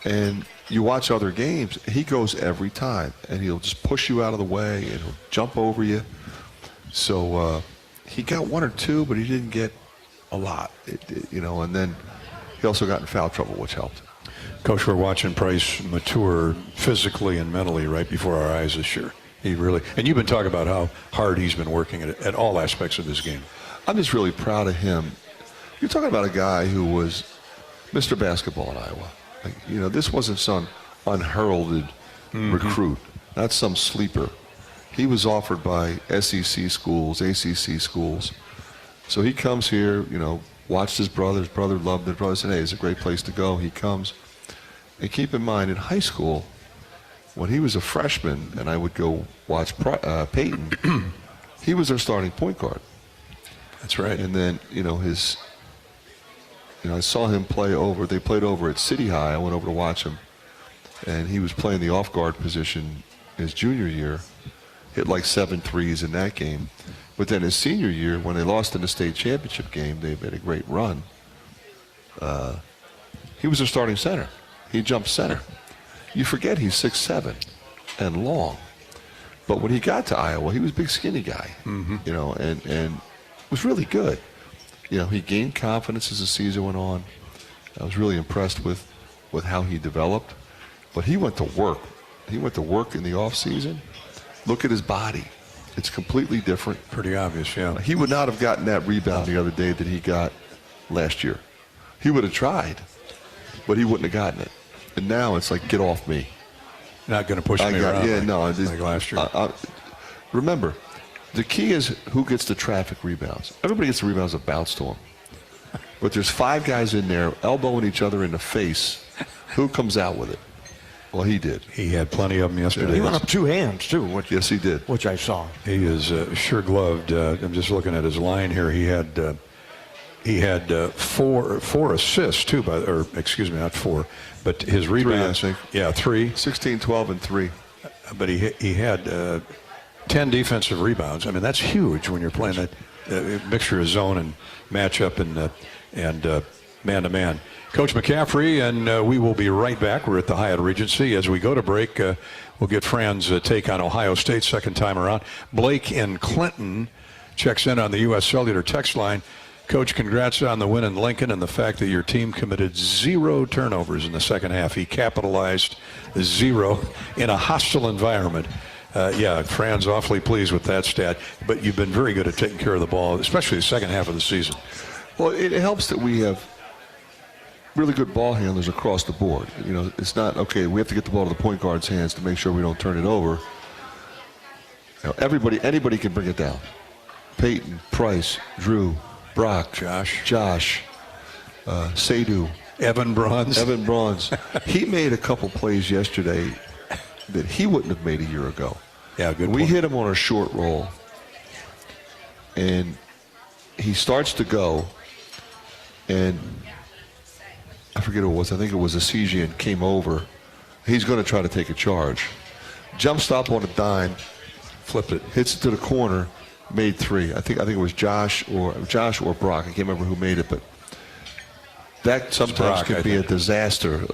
And you watch other games, he goes every time, and he'll just push you out of the way, and he'll jump over you. So he got 1 or 2, but he didn't get a lot. And then he also got in foul trouble, which helped. Coach, we're watching Price mature physically and mentally right before our eyes this year. He really, and you've been talking about how hard he's been working at all aspects of this game. I'm just really proud of him. You're talking about a guy who was Mr. Basketball in Iowa. This wasn't some unheralded recruit, not some sleeper. He was offered by SEC schools, ACC schools. So he comes here, watched his brother. His brother loved it. His brother said, hey, it's a great place to go. He comes. And keep in mind, in high school, when he was a freshman and I would go watch Peyton, he was their starting point guard. That's right. And then, I saw him play over. They played over at City High. I went over to watch him. And he was playing the off-guard position his junior year. Hit like 7 threes in that game. But then his senior year, when they lost in the state championship game, they made a great run. He was their starting center. He jumped center. You forget he's 6'7" and long. But when he got to Iowa, he was a big, skinny guy, and was really good. He gained confidence as the season went on. I was really impressed with how he developed. But he went to work. He went to work in the offseason. Look at his body. It's completely different. Pretty obvious, yeah. He would not have gotten that rebound the other day that he got last year. He would have tried, but he wouldn't have gotten it. And now it's like, get off me. Not going to push me around. Yeah, no. Like last year. Remember, the key is who gets the traffic rebounds. Everybody gets the rebounds that bounce to them. But there's 5 guys in there elbowing each other in the face. Who comes out with it? Well, he did. He had plenty of them yesterday. He went up 2 hands, too. Yes, he did. Which I saw. He is sure gloved. I'm just looking at his line here. He had 4 assists, too, not 4, but his rebounds. 3, I think. Yeah, 3. 16, 12, and 3. But he had 10 defensive rebounds. I mean, that's huge when you're playing that mixture of zone and matchup and man-to-man. Coach McCaffrey, and we will be right back. We're at the Hyatt Regency. As we go to break, we'll get Fran's take on Ohio State second time around. Blake in Clinton checks in on the U.S. Cellular text line. Coach, congrats on the win in Lincoln and the fact that your team committed 0 turnovers in the second half. He capitalized 0 in a hostile environment. Fran's awfully pleased with that stat. But you've been very good at taking care of the ball, especially the second half of the season. Well, it helps that we have really good ball handlers across the board. It's not, okay, we have to get the ball to the point guard's hands to make sure we don't turn it over. Anybody can bring it down. Peyton, Price, Drew, Brock, Josh, Seydu, Evan Bronze. He made a couple plays yesterday that he wouldn't have made a year ago. Yeah, good. We hit him on a short roll, and he starts to go, and I forget who it was. I think it was Asigian came over. He's going to try to take a charge. Jump stop on a dime, flipped it, hits it to the corner, made 3. I think it was Josh or Brock. I can't remember who made it, but that sometimes can be a disaster.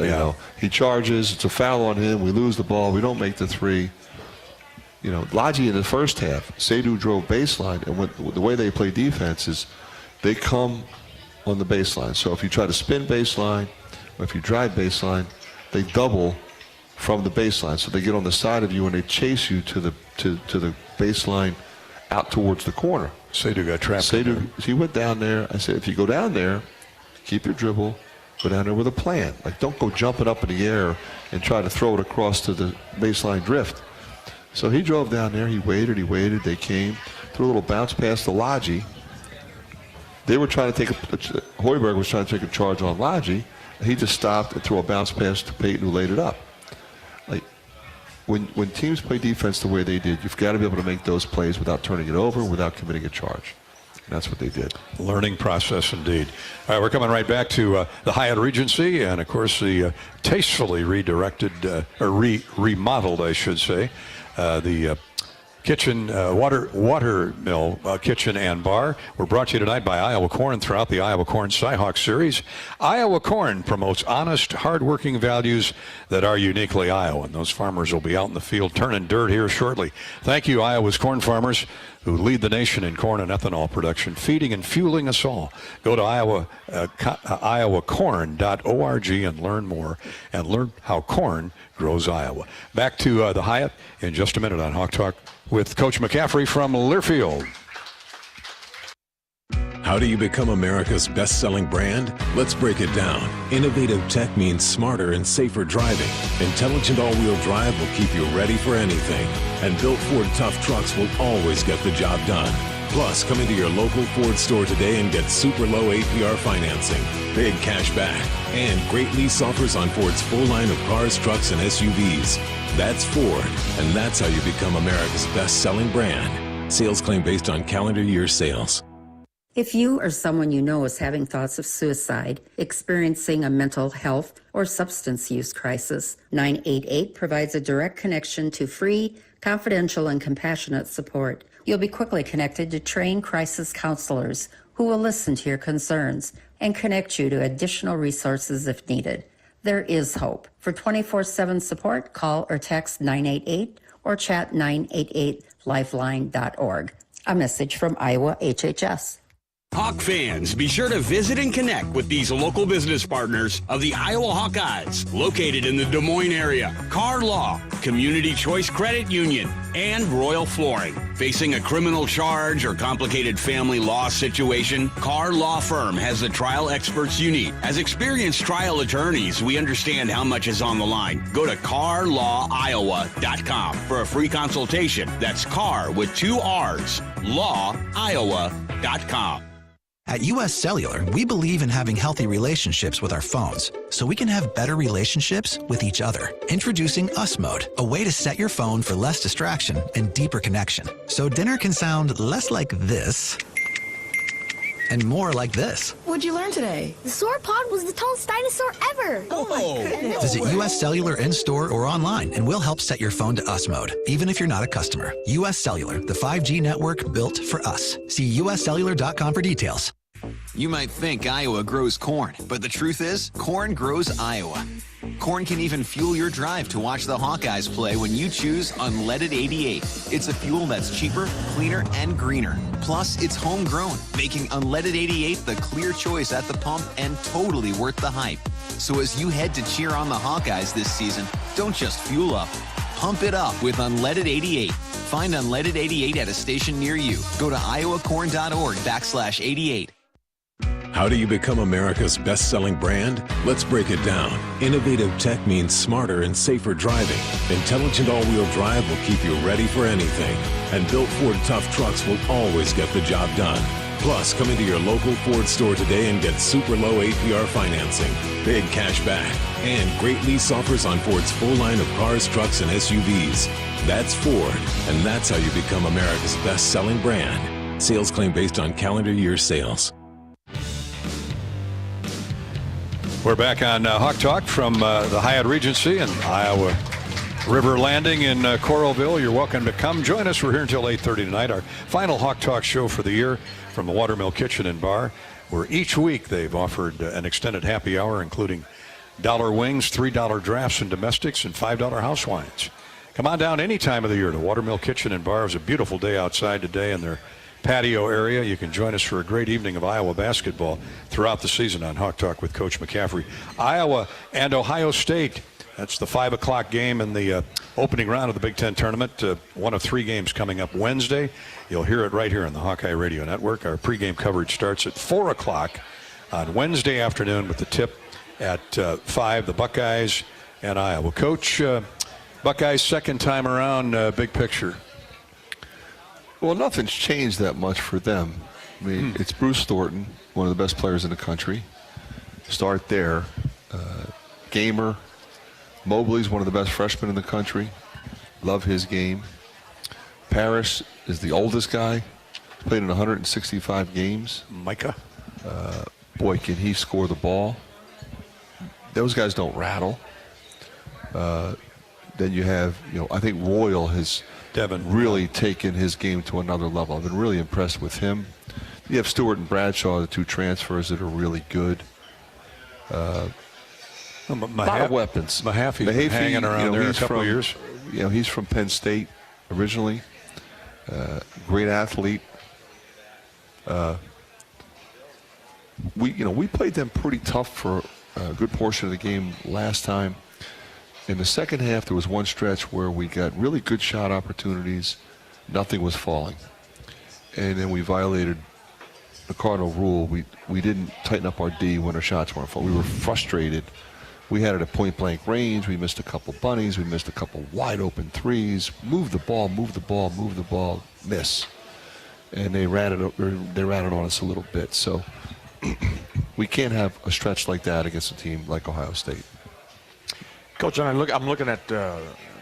He charges. It's a foul on him. We lose the ball. We don't make the 3. Lodgy in the first half, Seydu drove baseline, and the way they play defense is they come on the baseline. So if you try to spin baseline, or if you drive baseline, they double from the baseline. So they get on the side of you and they chase you to the baseline out towards the corner. Seydu got trapped. He went down there. I said, if you go down there, keep your dribble, Go down there with a plan. Like, don't go jumping up in the air and try to throw it across to the baseline drift. So he drove down there. He waited. They came. Threw a little bounce pass to Lodgy. They were trying to take Hoiberg was trying to take a charge on Lodgy. He just stopped and threw a bounce pass to Peyton, who laid it up. Like, when teams play defense the way they did, you've got to be able to make those plays without turning it over, without committing a charge. And that's what they did. Learning process indeed. All right, we're coming right back to the Hyatt Regency and, of course, the tastefully redirected, or remodeled, I should say, the kitchen, water mill kitchen and bar. We're brought to you tonight by Iowa Corn throughout the Iowa Corn Cyhawk Series. Iowa Corn promotes honest, hard-working values that are uniquely Iowan. Those farmers will be out in the field turning dirt here shortly. Thank you, Iowa's corn farmers, who lead the nation in corn and ethanol production, feeding and fueling us all. Go to iowacorn.org and learn more, and learn how corn grows Iowa. Back to the Hyatt in just a minute on Hawk Talk with Coach McCaffrey from Learfield. How do you become America's best-selling brand? Let's break it down. Innovative tech means smarter and safer driving. Intelligent all-wheel drive will keep you ready for anything. And built Ford tough trucks will always get the job done. Plus, come into your local Ford store today and get super low APR financing, big cash back, and great lease offers on Ford's full line of cars, trucks, and SUVs. That's Ford, and that's how you become America's best-selling brand. Sales claim based on calendar year sales. If you or someone you know is having thoughts of suicide, experiencing a mental health or substance use crisis, 988 provides a direct connection to free, confidential, and compassionate support. You'll be quickly connected to trained crisis counselors who will listen to your concerns and connect you to additional resources if needed. There is hope. For 24/7 support, call or text 988 or chat 988lifeline.org. A message from Iowa HHS. Hawk fans, be sure to visit and connect with these local business partners of the Iowa Hawkeyes, located in the Des Moines area. Car Law, Community Choice Credit Union, and Royal Flooring. Facing a criminal charge or complicated family law situation, Car Law Firm has the trial experts you need. As experienced trial attorneys, we understand how much is on the line. Go to carlawiowa.com for a free consultation. That's car with 2 R's, lawiowa.com. At U.S. Cellular, we believe in having healthy relationships with our phones, so we can have better relationships with each other. Introducing Us Mode, a way to set your phone for less distraction and deeper connection. So dinner can sound less like this and more like this. What'd you learn today? The sauropod was the tallest dinosaur ever. Oh my goodness. Visit U.S. Cellular in-store or online, and we'll help set your phone to Us Mode, even if you're not a customer. U.S. Cellular, the 5G network built for us. See uscellular.com for details. You might think Iowa grows corn, but the truth is, corn grows Iowa. Corn can even fuel your drive to watch the Hawkeyes play when you choose Unleaded 88. It's a fuel that's cheaper, cleaner, and greener. Plus, it's homegrown, making Unleaded 88 the clear choice at the pump and totally worth the hype. So as you head to cheer on the Hawkeyes this season, don't just fuel up. Pump it up with Unleaded 88. Find Unleaded 88 at a station near you. Go to iowacorn.org/88. How do you become America's best-selling brand? Let's break it down. Innovative tech means smarter and safer driving. Intelligent all-wheel drive will keep you ready for anything. And built Ford tough trucks will always get the job done. Plus, come into your local Ford store today and get super low APR financing, big cash back, and great lease offers on Ford's full line of cars, trucks, and SUVs. That's Ford, and that's how you become America's best-selling brand. Sales claim based on calendar year sales. We're back on Hawk Talk from the Hyatt Regency and Iowa River Landing in Coralville. You're welcome to come join us. We're here until 8:30 tonight. Our final Hawk Talk show for the year from the Watermill Kitchen and Bar, where each week they've offered an extended happy hour, including $1 wings, $3 drafts and domestics, and $5 house wines. Come on down any time of the year to Watermill Kitchen and Bar. It's a beautiful day outside today in their patio area. You can join us for a great evening of Iowa basketball throughout the season on Hawk Talk with Coach McCaffrey. Iowa and Ohio State. That's the 5 o'clock game in the opening round of the Big Ten tournament. One of 3 games coming up Wednesday. You'll hear it right here on the Hawkeye Radio Network. Our pregame coverage starts at 4 o'clock on Wednesday afternoon with the tip at 5, the Buckeyes and Iowa. Coach, Buckeyes second time around, big picture. Well, nothing's changed that much for them. I mean, it's Bruce Thornton, one of the best players in the country. Start there. Gamer. Mobley's one of the best freshmen in the country. Love his game. Parrish is the oldest guy. Played in 165 games. Micah. Boy, can he score the ball. Those guys don't rattle. Then you have, I think Royal has really taken his game to another level. I've been really impressed with him. You have Stewart and Bradshaw, the 2 transfers that are really good. A lot of weapons. Mahaffey's been hanging around there a couple of years. He's from Penn State originally. Great athlete. We played them pretty tough for a good portion of the game last time. In the second half, there was one stretch where we got really good shot opportunities. Nothing was falling. And then we violated the cardinal rule. We didn't tighten up our D when our shots weren't falling. We were frustrated. We had it at point-blank range. We missed a couple bunnies. We missed a couple wide-open threes. Move the ball, miss. And they ran it on us a little bit. So we can't have a stretch like that against a team like Ohio State. Coach, I'm looking at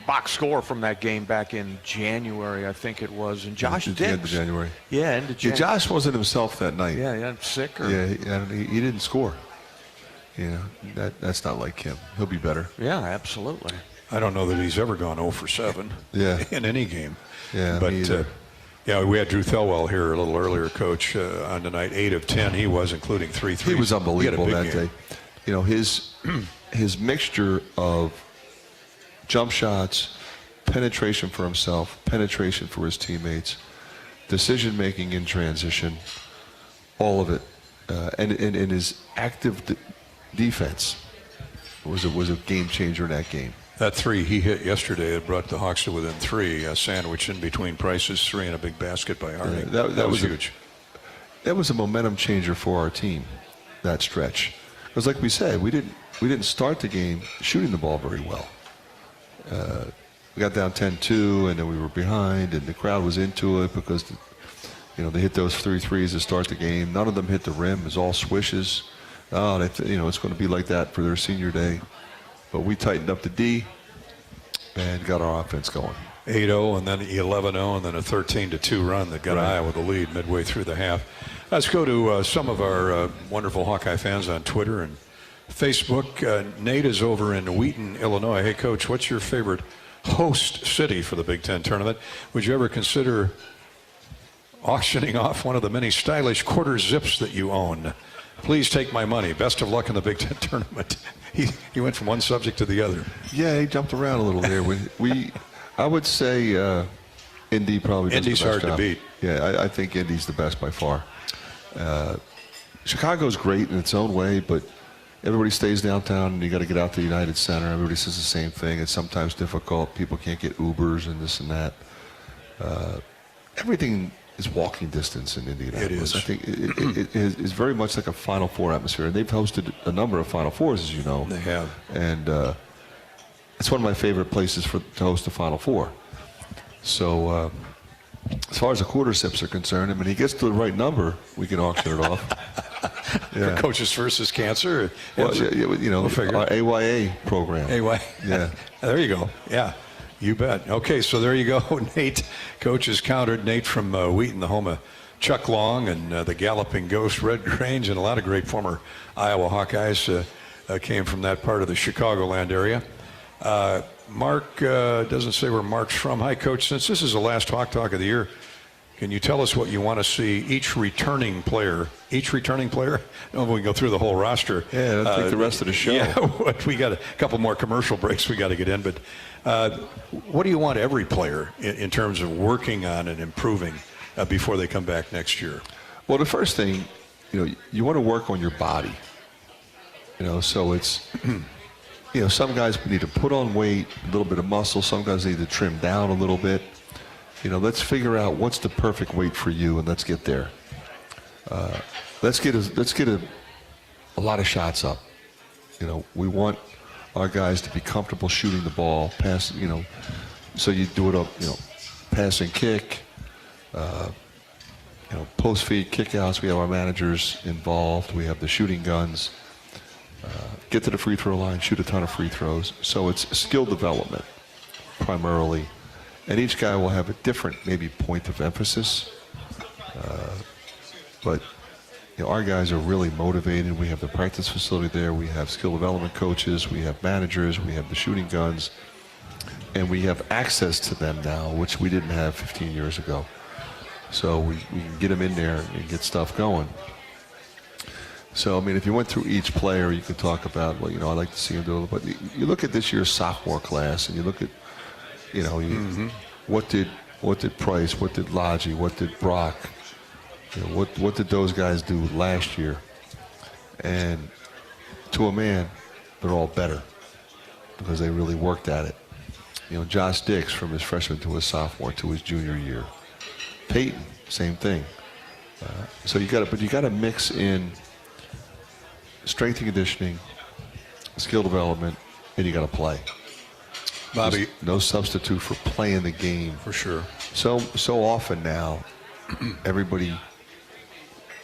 box score from that game back in January, I think it was. And Josh Diggs. End of January. Yeah, end of January. Yeah, Josh wasn't himself that night. Yeah, sick. Yeah, he didn't score. That's not like him. He'll be better. Yeah, absolutely. I don't know that he's ever gone 0 for 7 in any game. Yeah, but we had Drew Thelwell here a little earlier, Coach, on tonight. 8 of 10 he was, including 3 threes. He was unbelievable that game. day. His mixture of jump shots, penetration for himself, penetration for his teammates, decision making in transition, all of it, and his active defense was a game changer in that game. That 3 he hit yesterday, it brought the Hawks to within 3, a sandwich in between Price's 3 and a big basket by Harding. That was huge. That was a momentum changer for our team, that stretch. Because like we said, we didn't start the game shooting the ball very well. We got down 10-2, and then we were behind, and the crowd was into it because they hit those 3 threes to start the game. None of them hit the rim. It was all swishes. It's going to be like that for their senior day. But we tightened up the D and got our offense going. 8-0 and then 11-0 and then a 13-2 run that got Iowa the lead midway through the half. Let's go to some of our wonderful Hawkeye fans on Twitter and Facebook. Nate is over in Wheaton, Illinois. Hey, Coach, what's your favorite host city for the Big Ten tournament? Would you ever consider auctioning off one of the many stylish quarter zips that you own? Please take my money. Best of luck in the Big Ten tournament. He went from one subject to the other. Yeah, he jumped around a little there. I would say Indy probably does Indy's the best hard job. to beat. Yeah, I think Indy's the best by far. Chicago's great in its own way, but everybody stays downtown, and you got to get out to the United Center. Everybody says the same thing. It's sometimes difficult. People can't get Ubers and this and that. Everything is walking distance in Indianapolis. It is. I think it is very much like a Final Four atmosphere. And they've hosted a number of Final Fours, as you know. They have. And it's one of my favorite places to host a Final Four. So as far as the quarter sips are concerned, he gets to the right number, we can auction it off. For Coaches versus Cancer? Well, our AYA program. AYA. Yeah. There you go. Yeah. You bet. Okay, so there you go. Nate, Coach is countered. Nate from Wheaton, the home of Chuck Long and the Galloping Ghost, Red Grange, and a lot of great former Iowa Hawkeyes came from that part of the Chicagoland area. Mark doesn't say where Mark's from. Hi, Coach. Since this is the last Hawk Talk of the year, can you tell us what you want to see each returning player? No, we can go through the whole roster. Yeah, I think the rest of the show. Yeah, we got a couple more commercial breaks we got to get in, but what do you want every player in terms of working on and improving before they come back next year? Well, the first thing, you want to work on your body. So it's, some guys need to put on weight, a little bit of muscle. Some guys need to trim down a little bit. Let's figure out what's the perfect weight for you, and let's get there. Let's get a lot of shots up. we want our guys to be comfortable shooting the ball, pass, so you do it up, pass and kick, post feed, kickouts. We have our managers involved. We have the shooting guns. Get to the free throw line, shoot a ton of free throws. So it's skill development primarily, and each guy will have a different maybe point of emphasis. But our guys are really motivated. We have the practice facility there. We have skill development coaches. We have managers. We have the shooting guns. And we have access to them now, which we didn't have 15 years ago. So we can get them in there and get stuff going. So, I mean, if you went through each player, you could talk about, well, I'd like to see him do it. But you look at this year's sophomore class, and you look at, what did Price, what did Lodgy, what did Brock, what did those guys do last year? And to a man, they're all better because they really worked at it. Josh Dix from his freshman to his sophomore to his junior year. Peyton, same thing. So you got to mix in strength and conditioning, skill development, and you got to play. Bobby, there's no substitute for playing the game. For sure. So often now, everybody,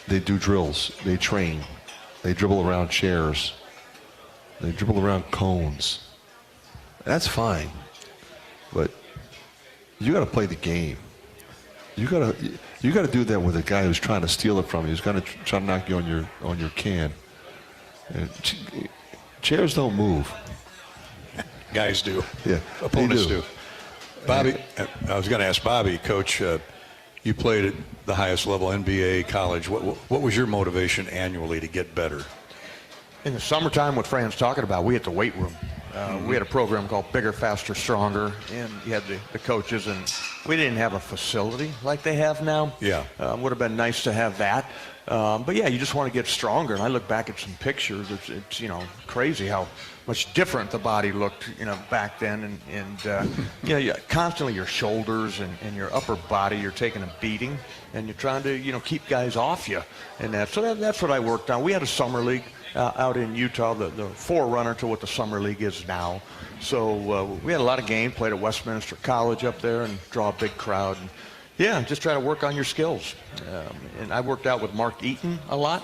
they do drills, they train, they dribble around chairs, they dribble around cones. That's fine, but you got to play the game. You got to do that with a guy who's trying to steal it from you, who's going to try to knock you on your can. And chairs don't move. Guys do. Yeah, opponents do. Bobby, I was going to ask Bobby, Coach. You played at the highest level, NBA, college. What was your motivation annually to get better? In the summertime, what Fran's talking about, we had the weight room. We had a program called Bigger, Faster, Stronger, and you had the coaches, and we didn't have a facility like they have now. Yeah. Would have been nice to have that. But yeah, you just want to get stronger. And I look back at some pictures. It's crazy how much different the body looked, back then. And constantly your shoulders and your upper body, you're taking a beating, and you're trying to, keep guys off you. And that's what I worked on. We had a summer league out in Utah, the forerunner to what the summer league is now. So we had a lot of games, played at Westminster College up there and draw a big crowd. And, yeah, just try to work on your skills. And I worked out with Mark Eaton a lot.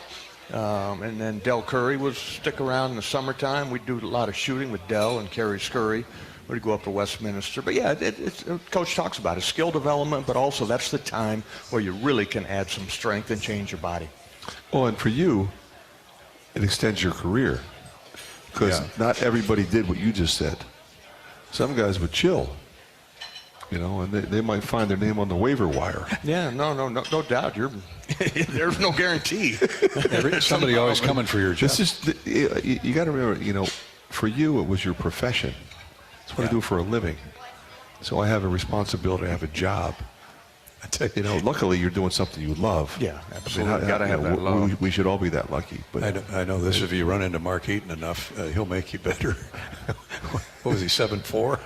And then Del Curry would stick around in the summertime. We'd do a lot of shooting with Del and Kerry Scurry. We'd go up to Westminster. But, yeah, Coach talks about it, skill development, but also that's the time where you really can add some strength and change your body. Well, and for you, it extends your career because not everybody did what you just said. Some guys would chill. And they might find their name on the waiver wire. Yeah, no doubt. There's no guarantee. Somebody always coming for your job. You got to remember, for you it was your profession. That's what I do for a living. So I have a responsibility. I have a job. Luckily you're doing something you love. Yeah, absolutely. Got to have that love. We should all be that lucky. But I know this. If you run into Mark Eaton enough, he'll make you better. What was he, 7'4"?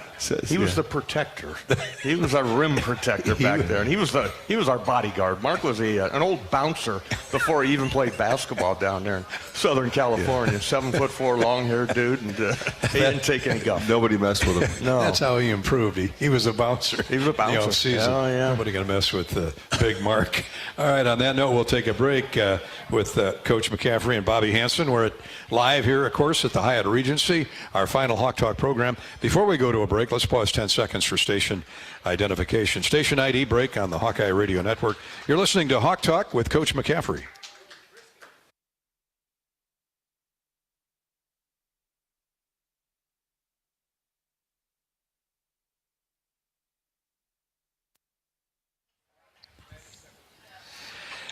He was the protector. He was our rim protector back there, and he was our bodyguard. Mark was an old bouncer before he even played basketball down there in Southern California. 7'4", long-haired dude, and he didn't take any guff. Nobody messed with him. No, that's how he improved. He was a bouncer. He was a bouncer. Season. Oh, yeah. Nobody gonna mess with Big Mark. All right. On that note, we'll take a break with Coach McCaffrey and Bobby Hansen. We're live here, of course, at the Hyatt Regency, our final Hawk Talk program. Before we go to a break, let's pause 10 seconds for station identification. Station ID break on the Hawkeye Radio Network. You're listening to Hawk Talk with Coach McCaffrey.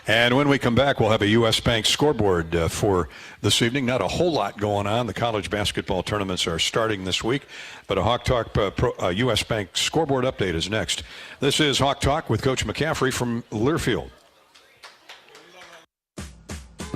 And when we come back, we'll have a U.S. Bank scoreboard for this evening. Not a whole lot going on. The college basketball tournaments are starting this week, but a Hawk Talk U.S. Bank scoreboard update is next. This is Hawk Talk with Coach McCaffrey from Learfield.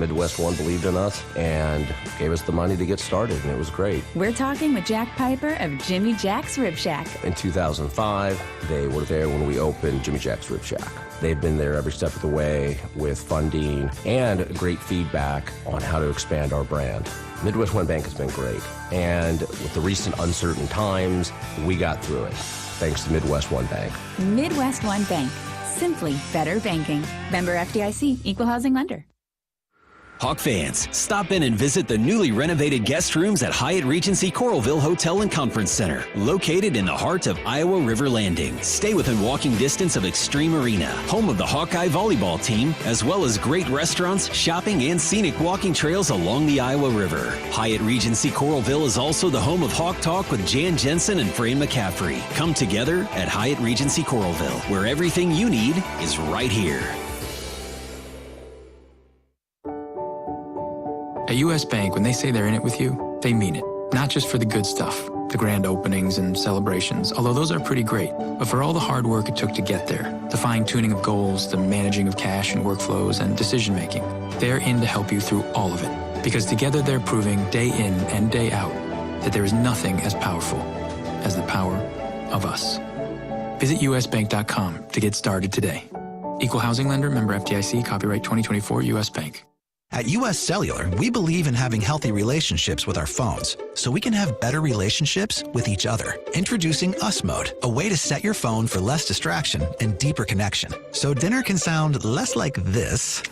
Midwest One believed in us and gave us the money to get started, and it was great. We're talking with Jack Piper of Jimmy Jack's Rib Shack. In 2005, they were there when we opened Jimmy Jack's Rib Shack. They've been there every step of the way with funding and great feedback on how to expand our brand. Midwest One Bank has been great, and with the recent uncertain times, we got through it, thanks to Midwest One Bank. Midwest One Bank. Simply better banking. Member FDIC, Equal Housing Lender. Hawk fans, stop in and visit the newly renovated guest rooms at Hyatt Regency Coralville Hotel and Conference Center, located in the heart of Iowa River Landing. Stay within walking distance of Extreme Arena, home of the Hawkeye volleyball team, as well as great restaurants, shopping, and scenic walking trails along the Iowa River. Hyatt Regency Coralville is also the home of Hawk Talk with Jan Jensen and Fran McCaffery. Come together at Hyatt Regency Coralville, where everything you need is right here. At U.S. Bank, when they say they're in it with you, they mean it. Not just for the good stuff, the grand openings and celebrations, although those are pretty great, but for all the hard work it took to get there, the fine-tuning of goals, the managing of cash and workflows, and decision-making. They're in to help you through all of it, because together they're proving day in and day out that there is nothing as powerful as the power of us. Visit usbank.com to get started today. Equal Housing Lender, member FDIC, copyright 2024, U.S. Bank. At US Cellular, we believe in having healthy relationships with our phones, so we can have better relationships with each other. Introducing Us Mode, a way to set your phone for less distraction and deeper connection. So dinner can sound less like this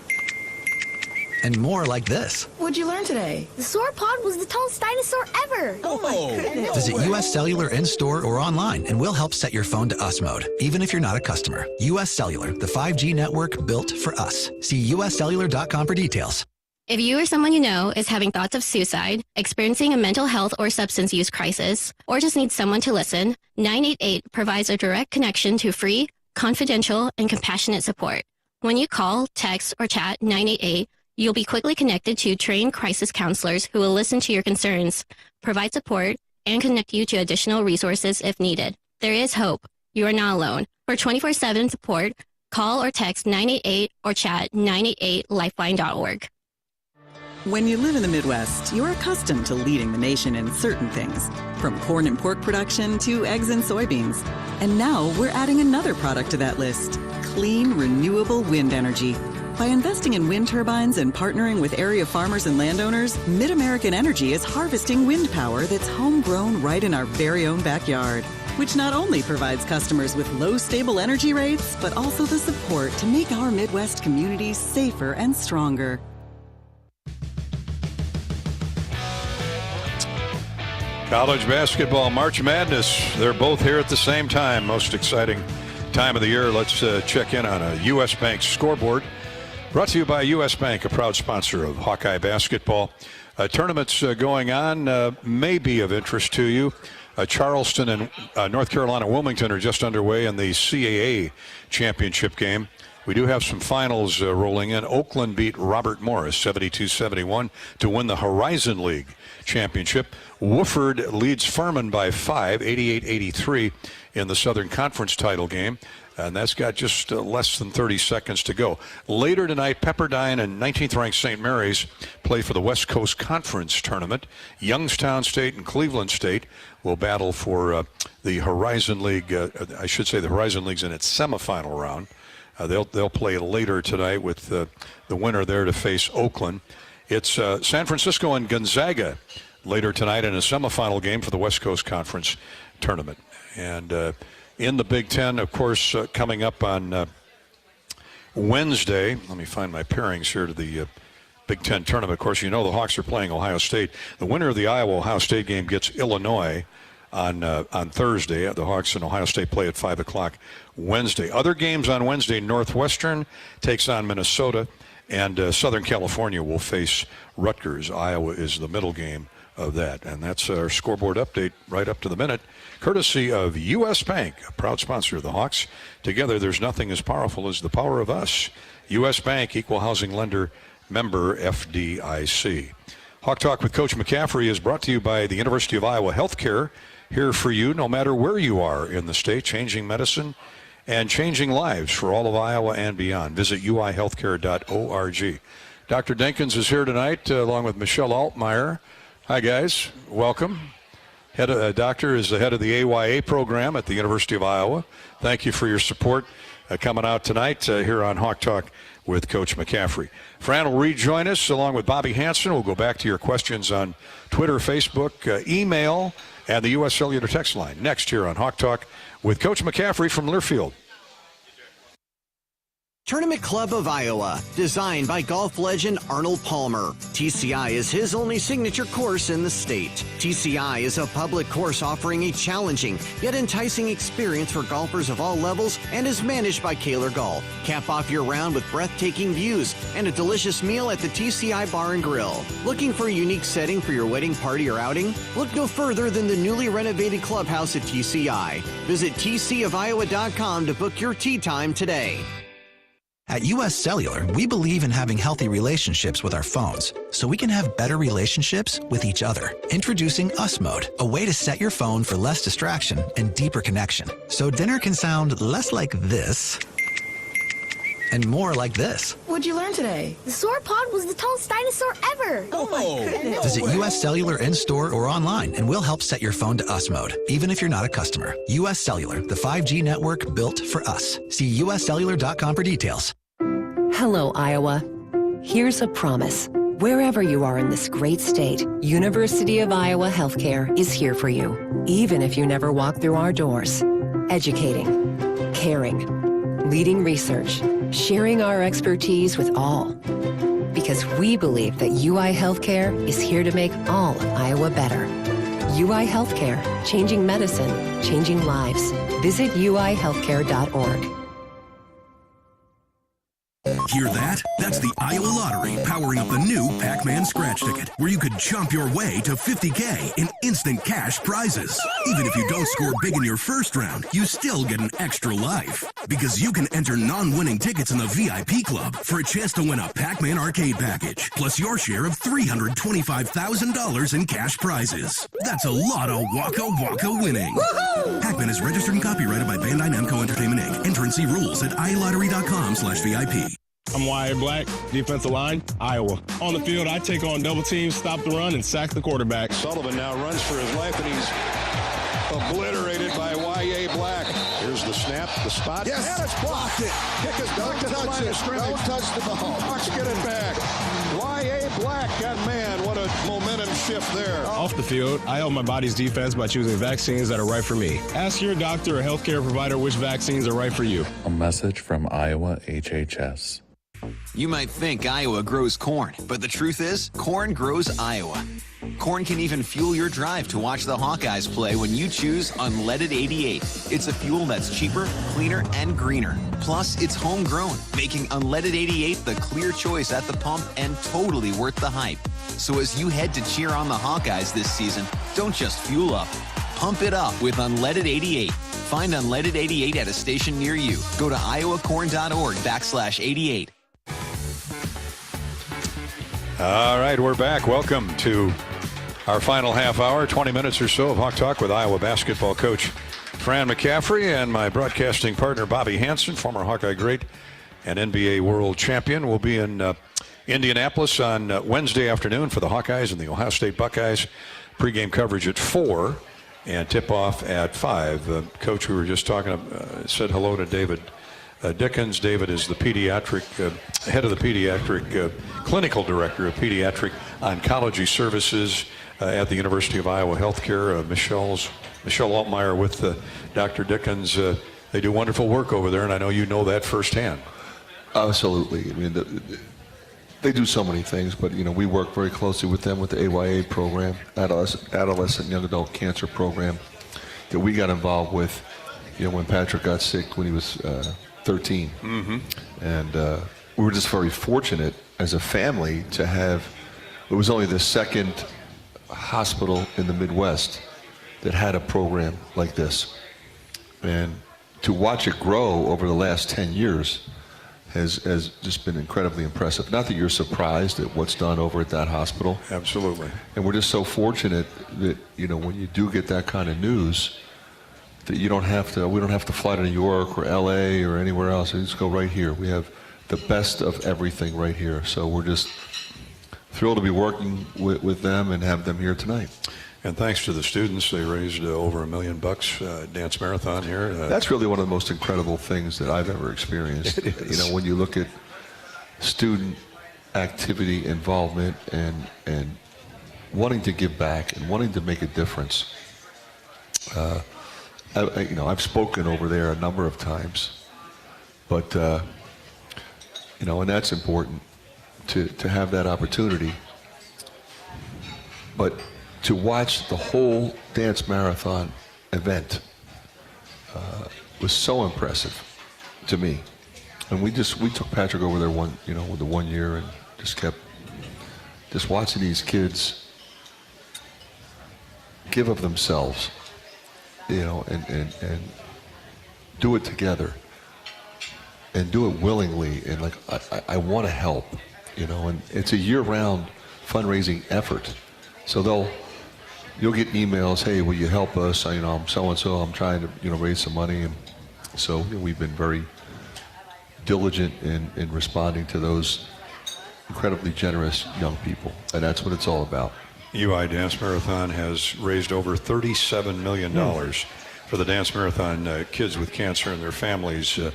and more like this. What'd you learn today? The sauropod was the tallest dinosaur ever. Oh my goodness. Visit US Cellular in-store or online, and we'll help set your phone to Us Mode, even if you're not a customer. US Cellular, the 5G network built for us. See uscellular.com for details. If you or someone you know is having thoughts of suicide, experiencing a mental health or substance use crisis, or just needs someone to listen, 988 provides a direct connection to free, confidential, and compassionate support. When you call, text, or chat 988, you'll be quickly connected to trained crisis counselors who will listen to your concerns, provide support, and connect you to additional resources if needed. There is hope. You are not alone. For 24/7 support, call or text 988 or chat 988lifeline.org. When you live in the Midwest, you're accustomed to leading the nation in certain things, from corn and pork production to eggs and soybeans. And now we're adding another product to that list, clean, renewable wind energy. By investing in wind turbines and partnering with area farmers and landowners, Mid-American Energy is harvesting wind power that's homegrown right in our very own backyard, which not only provides customers with low, stable energy rates, but also the support to make our Midwest communities safer and stronger. College basketball, March Madness. They're both here at the same time. Most exciting time of the year. Let's check in on a U.S. Bank scoreboard. Brought to you by U.S. Bank, a proud sponsor of Hawkeye basketball. Tournaments going on may be of interest to you. Charleston and North Carolina Wilmington are just underway in the CAA championship game. We do have some finals rolling in. Oakland beat Robert Morris 72-71 to win the Horizon League championship. Wofford leads Furman by 5, 88-83 in the Southern Conference title game. And that's got just less than 30 seconds to go. Later tonight, Pepperdine and 19th-ranked St. Mary's play for the West Coast Conference tournament. Youngstown State and Cleveland State will battle for the Horizon League. I should say the Horizon League's in its semifinal round. They'll play later tonight with the winner there to face Oakland. It's San Francisco and Gonzaga later tonight in a semifinal game for the West Coast Conference tournament. And in the Big Ten, of course, coming up on Wednesday, let me find my pairings here to the Big Ten tournament. Of course, you know the Hawks are playing Ohio State. The winner of the Iowa-Ohio State game gets Illinois on Thursday. The Hawks and Ohio State play at 5 o'clock Wednesday. Other games on Wednesday, Northwestern takes on Minnesota, and Southern California will face Rutgers. Iowa is the middle game of that. And that's our scoreboard update right up to the minute, courtesy of U.S. Bank, a proud sponsor of the Hawks. Together, there's nothing as powerful as the power of us. U.S. Bank, equal housing lender, member FDIC. Hawk Talk with Coach McCaffrey is brought to you by the University of Iowa Healthcare, here for you no matter where you are in the state, changing medicine and changing lives for all of Iowa and beyond. Visit uihealthcare.org Dr. Dinkins is here tonight along with Michelle Altmeyer. Hi, guys. Welcome. Doctor is the head of the AYA program at the University of Iowa. Thank you for your support coming out tonight here on Hawk Talk with Coach McCaffrey. Fran will rejoin us along with Bobby Hansen. We'll go back to your questions on Twitter, Facebook, email, and the U.S. Cellular text line. Next here on Hawk Talk with Coach McCaffrey from Learfield. Tournament Club of Iowa, designed by golf legend Arnold Palmer. TCI is his only signature course in the state. TCI is a public course offering a challenging yet enticing experience for golfers of all levels and is managed by Kaler Golf. Cap off your round with breathtaking views and a delicious meal at the TCI Bar and Grill. Looking for a unique setting for your wedding party or outing? Look no further than the newly renovated clubhouse at TCI. Visit tcofiowa.com to book your tee time today. At U.S. Cellular, we believe in having healthy relationships with our phones, so we can have better relationships with each other. Introducing Us Mode, a way to set your phone for less distraction and deeper connection. So dinner can sound less like this and more like this. What'd you learn today? The sauropod was the tallest dinosaur ever. Oh my goodness. Visit U.S. Cellular in-store or online, and we'll help set your phone to Us Mode, even if you're not a customer. U.S. Cellular, the 5G network built for us. See uscellular.com for details. Hello, Iowa. Here's a promise. Wherever you are in this great state, University of Iowa Healthcare is here for you, even if you never walk through our doors. Educating, caring, leading research, sharing our expertise with all. Because we believe that UI Healthcare is here to make all of Iowa better. UI Healthcare, changing medicine, changing lives. Visit uihealthcare.org. Hear that? That's the Iowa Lottery powering up the new Pac-Man scratch ticket, where you could jump your way to $50K in instant cash prizes. Even if you don't score big in your first round, you still get an extra life. Because you can enter non-winning tickets in the VIP club for a chance to win a Pac-Man arcade package, plus your share of $325,000 in cash prizes. That's a lot of Waka Waka winning. Pac-Man is registered and copyrighted by Bandai Namco Entertainment Inc. Enter and see rules at iLottery.com/VIP. I'm Wyatt Black, defensive line, Iowa. On the field, I take on double teams, stop the run, and sack the quarterback. Sullivan now runs for his life, and he's obliterated by Y.A. Black. Here's the snap, the spot. Yes, and it's blocked it. Kick is back to the line of scrimmage. Don't touch the ball. Hawks get it back. Y.A. Black, and man, what a momentum shift there. Off the field, I help my body's defense by choosing vaccines that are right for me. Ask your doctor or healthcare provider which vaccines are right for you. A message from Iowa HHS. You might think Iowa grows corn, but the truth is, corn grows Iowa. Corn can even fuel your drive to watch the Hawkeyes play when you choose Unleaded 88. It's a fuel that's cheaper, cleaner, and greener. Plus, it's homegrown, making Unleaded 88 the clear choice at the pump and totally worth the hype. So as you head to cheer on the Hawkeyes this season, don't just fuel up. Pump it up with Unleaded 88. Find Unleaded 88 at a station near you. Go to iowacorn.org/88. All right, we're back. Welcome to our final half hour, 20 minutes or so of Hawk Talk with Iowa basketball coach Fran McCaffery and my broadcasting partner Bobby Hansen, former Hawkeye great and NBA world champion. We'll be in Indianapolis on Wednesday afternoon for the Hawkeyes and the Ohio State Buckeyes. Pre-game coverage at 4 and tip-off at 5. Coach, we were just talking, said hello to David Dickens. David is the pediatric head of the pediatric clinical director of pediatric oncology services at the University of Iowa Healthcare. Michelle Altmeyer with Dr. Dickens. They do wonderful work over there, and I know you know that firsthand. Absolutely. I mean, they do so many things, but we work very closely with them with the AYA program, adolescent young adult cancer program that we got involved with. When Patrick got sick when he was 13. Mm-hmm. And we were just very fortunate as a family to have, it was only the second hospital in the Midwest that had a program like this. And to watch it grow over the last 10 years has just been incredibly impressive. Not that you're surprised at what's done over at that hospital. Absolutely. And we're just so fortunate that, when you do get that kind of news, that we don't have to fly to New York or LA or anywhere else. We just go right here. We have the best of everything right here. So we're just thrilled to be working with them and have them here tonight. And thanks to the students, they raised over $1 million dance marathon here. That's really one of the most incredible things that I've ever experienced. You know, when you look at student activity involvement and wanting to give back and wanting to make a difference. I've spoken over there a number of times, but and that's important to have that opportunity. But to watch the whole dance marathon event was so impressive to me. And we took Patrick over there with the 1 year and just kept watching these kids give of themselves, and do it together and do it willingly. And like, I want to help, and it's a year-round fundraising effort. So you'll get emails, hey, will you help us? I'm so-and-so, I'm trying to, raise some money. And so we've been very diligent in responding to those incredibly generous young people. And that's what it's all about. UI Dance Marathon has raised over $37 million for the Dance Marathon kids with cancer and their families in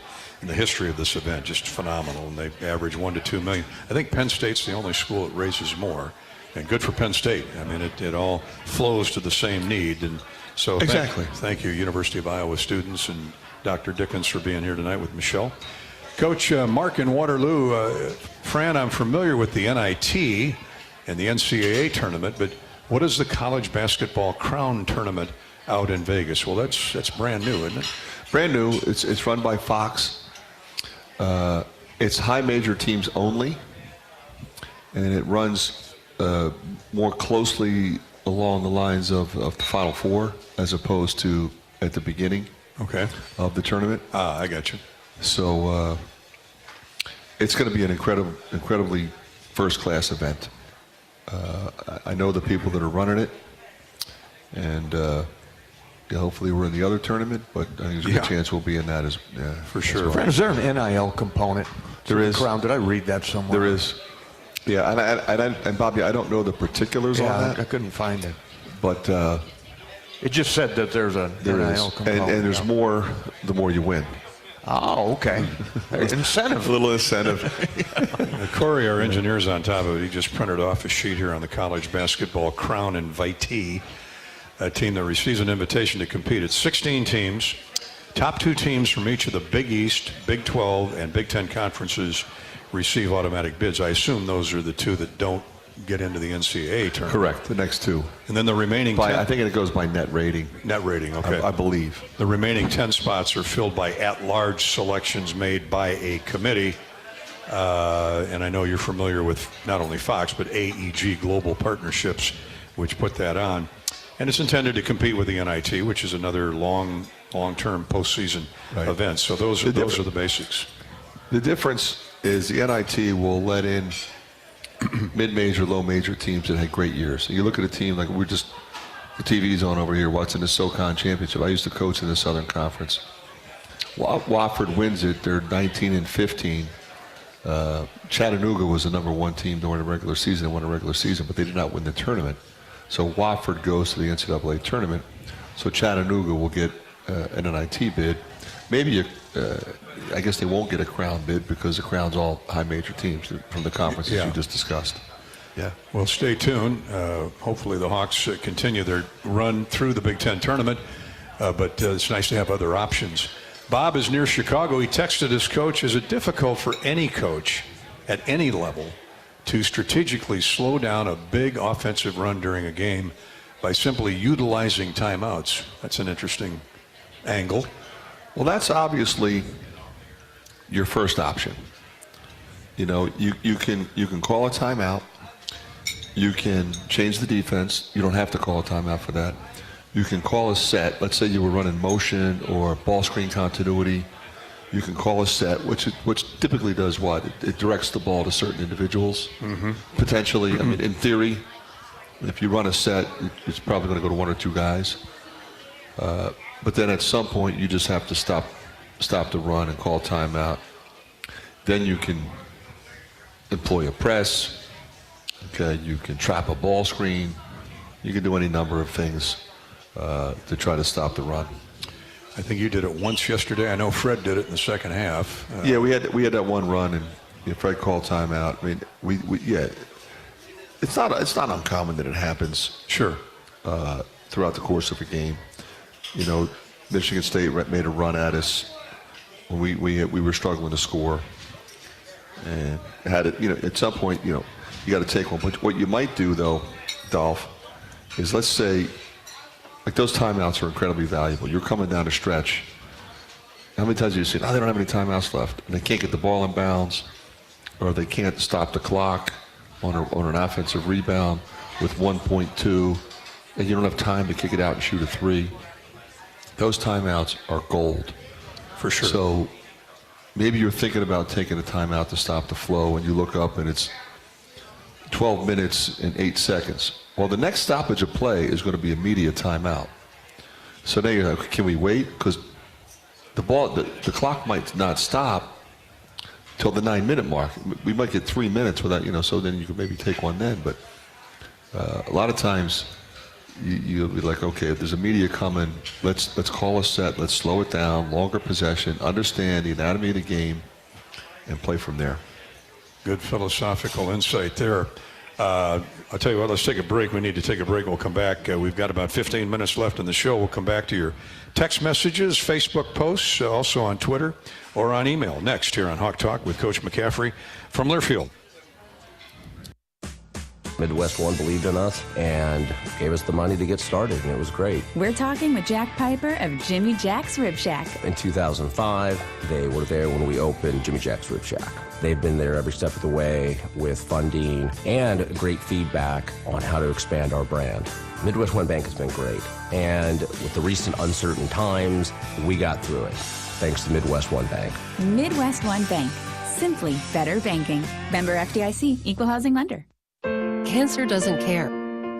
the history of this event. Just phenomenal. And they average $1 to $2 million. I think Penn State's the only school that raises more. And good for Penn State. I mean, it all flows to the same need. And so exactly. Thank you, University of Iowa students and Dr. Dickens for being here tonight with Michelle. Coach, Mark in Waterloo, Fran, I'm familiar with the NIT and the NCAA tournament, but what is the college basketball crown tournament out in Vegas? Well, that's brand new, isn't it? Brand new. It's run by Fox. It's high major teams only, and it runs more closely along the lines of the Final Four as opposed to at the beginning of the tournament. I got you. So it's going to be an incredibly first-class event. I know the people that are running it, and hopefully we're in the other tournament, but I think there's a good chance we'll be in that for sure. Well. Is there an NIL component? There is. Crown? Did I read that somewhere? There is. Yeah, and Bobby, I don't know the particulars on that. I couldn't find it. But it just said that there's a NIL component. And there's more the more you win. Oh, okay. Incentive. A little incentive. Corey, our engineer's on top of it. He just printed off a sheet here on the college basketball crown invitee, a team that receives an invitation to compete. It's 16 teams. Top 2 teams from each of the Big East, Big 12, and Big 10 conferences receive automatic bids. I assume those are the 2 that don't get into the NCAA tournament. Correct, the next 2. And then the remaining 10, I think it goes by net rating. Net rating, okay. I believe. The remaining 10 spots are filled by at-large selections made by a committee. And I know you're familiar with not only Fox, but AEG Global Partnerships, which put that on. And it's intended to compete with the NIT, which is another long-term postseason event. So those are the basics. The difference is the NIT will let in mid-major, low-major teams that had great years. So you look at a team like the TV's on over here watching the SoCon Championship. I used to coach in the Southern Conference. Wofford wins it. They're 19-15. Chattanooga was the number 1 team during the regular season and won a regular season, but they did not win the tournament. So Wofford goes to the NCAA tournament. So Chattanooga will get an NIT bid. Maybe I guess they won't get a crown bid because the crown's all high major teams from the conferences you just discussed. Yeah. Well, stay tuned. Hopefully the Hawks continue their run through the Big Ten tournament, but it's nice to have other options. Bob is near Chicago. He texted his coach, is it difficult for any coach at any level to strategically slow down a big offensive run during a game by simply utilizing timeouts? That's an interesting angle. Well, that's obviously your first option. You can call a timeout. You can change the defense. You don't have to call a timeout for that. You can call a set. Let's say you were running motion or ball screen continuity. You can call a set, which typically does what? It directs the ball to certain individuals, potentially. I mean, in theory, if you run a set, it's probably going to go to 1 or 2 guys. But then at some point, you just have to stop the run and call timeout. Then you can employ a press. Okay, you can trap a ball screen. You can do any number of things to try to stop the run. I think you did it once yesterday. I know Fred did it in the second half. Yeah, we had that one run, and Fred called timeout. I mean, we it's not uncommon that it happens. Sure. Throughout the course of a game, Michigan State made a run at us when we were struggling to score, and had it. At some point, you got to take one. But what you might do, though, Dolph, is let's say, like, those timeouts are incredibly valuable. You're coming down a stretch. How many times have you seen, they don't have any timeouts left, and they can't get the ball in bounds, or they can't stop the clock on an offensive rebound with 1.2, and you don't have time to kick it out and shoot a three. Those timeouts are gold. For sure. So maybe you're thinking about taking a timeout to stop the flow, and you look up and it's 12 minutes and 8 seconds. Well, the next stoppage of play is going to be immediate timeout. So now you're like, can we wait? Because the clock might not stop till the 9-minute mark. We might get 3 minutes without, so then you could maybe take one then. But a lot of times you'll be like, okay, if there's a media coming, let's call a set, let's slow it down, longer possession, understand the anatomy of the game, and play from there. Good philosophical insight there. I'll tell you what, let's take a break. We need to take a break. We'll come back. We've got about 15 minutes left in the show. We'll come back to your text messages, Facebook posts, also on Twitter or on email next here on Hawk Talk with Coach McCaffrey from Learfield. Midwest One believed in us and gave us the money to get started, and it was great. We're talking with Jack Piper of Jimmy Jack's Rib Shack. In 2005, they were there when we opened Jimmy Jack's Rib Shack. They've been there every step of the way with funding and great feedback on how to expand our brand. Midwest One Bank has been great, and with the recent uncertain times, we got through it, thanks to Midwest One Bank. Midwest One Bank. Simply better banking. Member FDIC, Equal Housing Lender. Cancer doesn't care.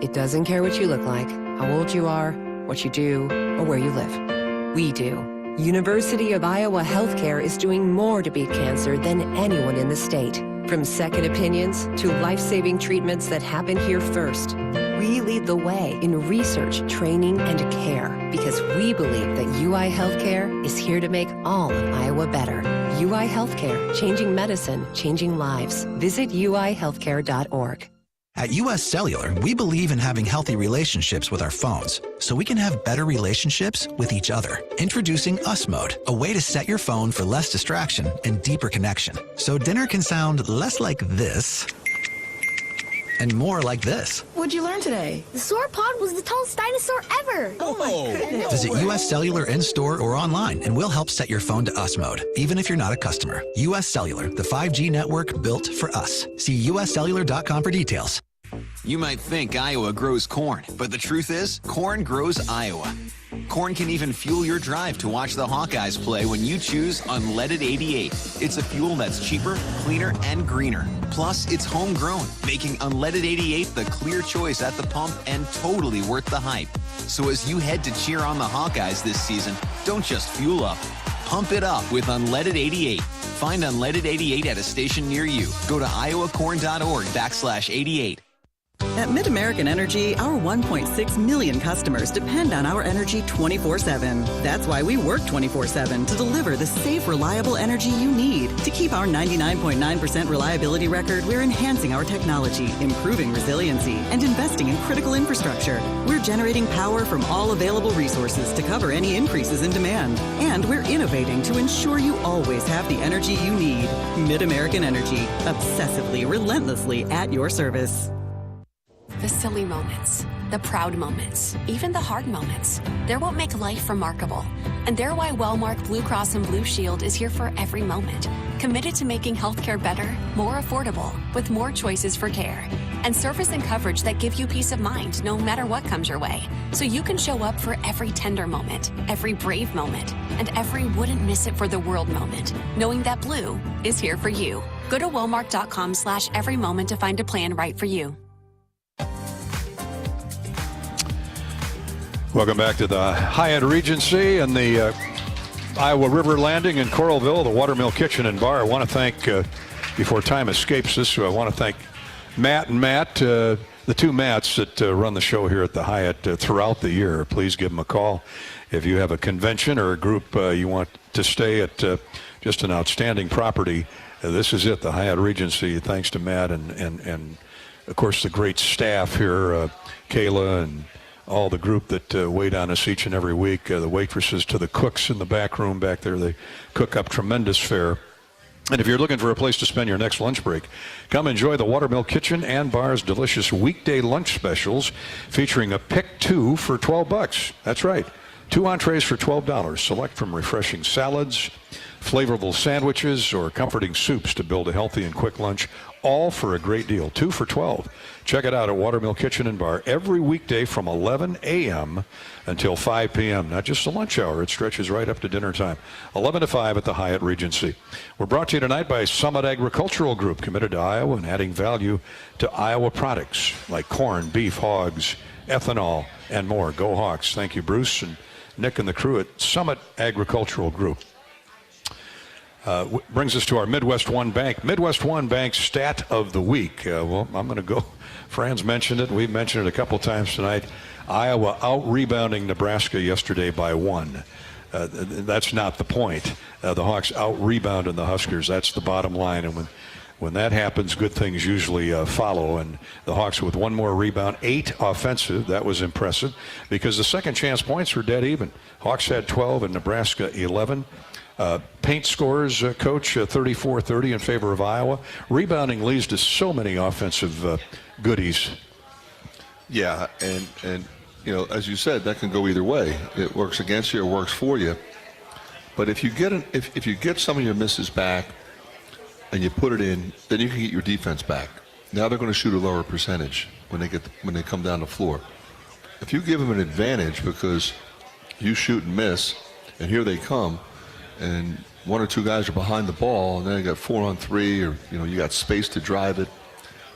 It doesn't care what you look like, how old you are, what you do, or where you live. We do. University of Iowa Healthcare is doing more to beat cancer than anyone in the state. From second opinions to life-saving treatments that happen here first. We lead the way in research, training, and care because we believe that UI Healthcare is here to make all of Iowa better. UI Healthcare, changing medicine, changing lives. Visit uihealthcare.org. At US Cellular, we believe in having healthy relationships with our phones, so we can have better relationships with each other. Introducing Us Mode, a way to set your phone for less distraction and deeper connection. So dinner can sound less like this and more like this. What'd you learn today? The sauropod was the tallest dinosaur ever. Oh my goodness. Visit US Cellular in-store or online, and we'll help set your phone to Us Mode, even if you're not a customer. US Cellular, the 5G network built for us. See uscellular.com for details. You might think Iowa grows corn, but the truth is, corn grows Iowa. Corn can even fuel your drive to watch the Hawkeyes play when you choose Unleaded 88. It's a fuel that's cheaper, cleaner, and greener. Plus, it's homegrown, making Unleaded 88 the clear choice at the pump and totally worth the hype. So as you head to cheer on the Hawkeyes this season, don't just fuel up. Pump it up with Unleaded 88. Find Unleaded 88 at a station near you. Go to iowacorn.org/88. At MidAmerican Energy, our 1.6 million customers depend on our energy 24/7. That's why we work 24/7 to deliver the safe, reliable energy you need. To keep our 99.9% reliability record, we're enhancing our technology, improving resiliency, and investing in critical infrastructure. We're generating power from all available resources to cover any increases in demand. And we're innovating to ensure you always have the energy you need. MidAmerican Energy, obsessively, relentlessly at your service. The silly moments, the proud moments, even the hard moments. They're what make life remarkable. And they're why Wellmark Blue Cross and Blue Shield is here for every moment. Committed to making healthcare better, more affordable, with more choices for care. And service and coverage that give you peace of mind no matter what comes your way. So you can show up for every tender moment, every brave moment, and every wouldn't miss it for the world moment, knowing that Blue is here for you. Go to wellmark.com/every moment to find a plan right for you. Welcome back to the Hyatt Regency and the Iowa River Landing in Coralville, the Watermill Kitchen and Bar. I want to thank, before time escapes us, I want to thank Matt and Matt, the two Matts that run the show here at the Hyatt throughout the year. Please give them a call if you have a convention or a group you want to stay at. Just an outstanding property. This is it, the Hyatt Regency. Thanks to Matt and of course the great staff here, Kayla and all the group that wait on us each and every week. The waitresses to the cooks in the back room back there, they cook up tremendous fare. And if you're looking for a place to spend your next lunch break, come enjoy the Watermill Kitchen and Bar's delicious weekday lunch specials featuring a pick 2 for $12. That's right, 2 entrees for $12. Select from refreshing salads, flavorful sandwiches, or comforting soups to build a healthy and quick lunch, all for a great deal. 2 for $12. Check it out at Watermill Kitchen and Bar every weekday from 11 a.m. until 5 p.m. Not just the lunch hour. It stretches right up to dinner time. 11 to 5 at the Hyatt Regency. We're brought to you tonight by Summit Agricultural Group, committed to Iowa and adding value to Iowa products like corn, beef, hogs, ethanol, and more. Go Hawks. Thank you, Bruce and Nick and the crew at Summit Agricultural Group. Brings us to our Midwest One Bank. Midwest One Bank stat of the week. Well, I'm going to go. Fran's mentioned it. We've mentioned it a couple times tonight. Iowa out-rebounding Nebraska yesterday by 1. That's not the point. The Hawks out-rebounded the Huskers. That's the bottom line. And when that happens, good things usually follow. And the Hawks with 1 more rebound, 8 offensive. That was impressive because the second chance points were dead even. Hawks had 12 and Nebraska 11. Paint scores, Coach, 34-30 in favor of Iowa. Rebounding leads to so many offensive goodies. Yeah, and you know, as you said, that can go either way. It works against you or works for you. But if you get if you get some of your misses back and you put it in, then you can get your defense back. Now they're going to shoot a lower percentage when they come down the floor. If you give them an advantage because you shoot and miss, and here they come, and 1 or 2 guys are behind the ball, and then you got 4 on 3, or you got space to drive it.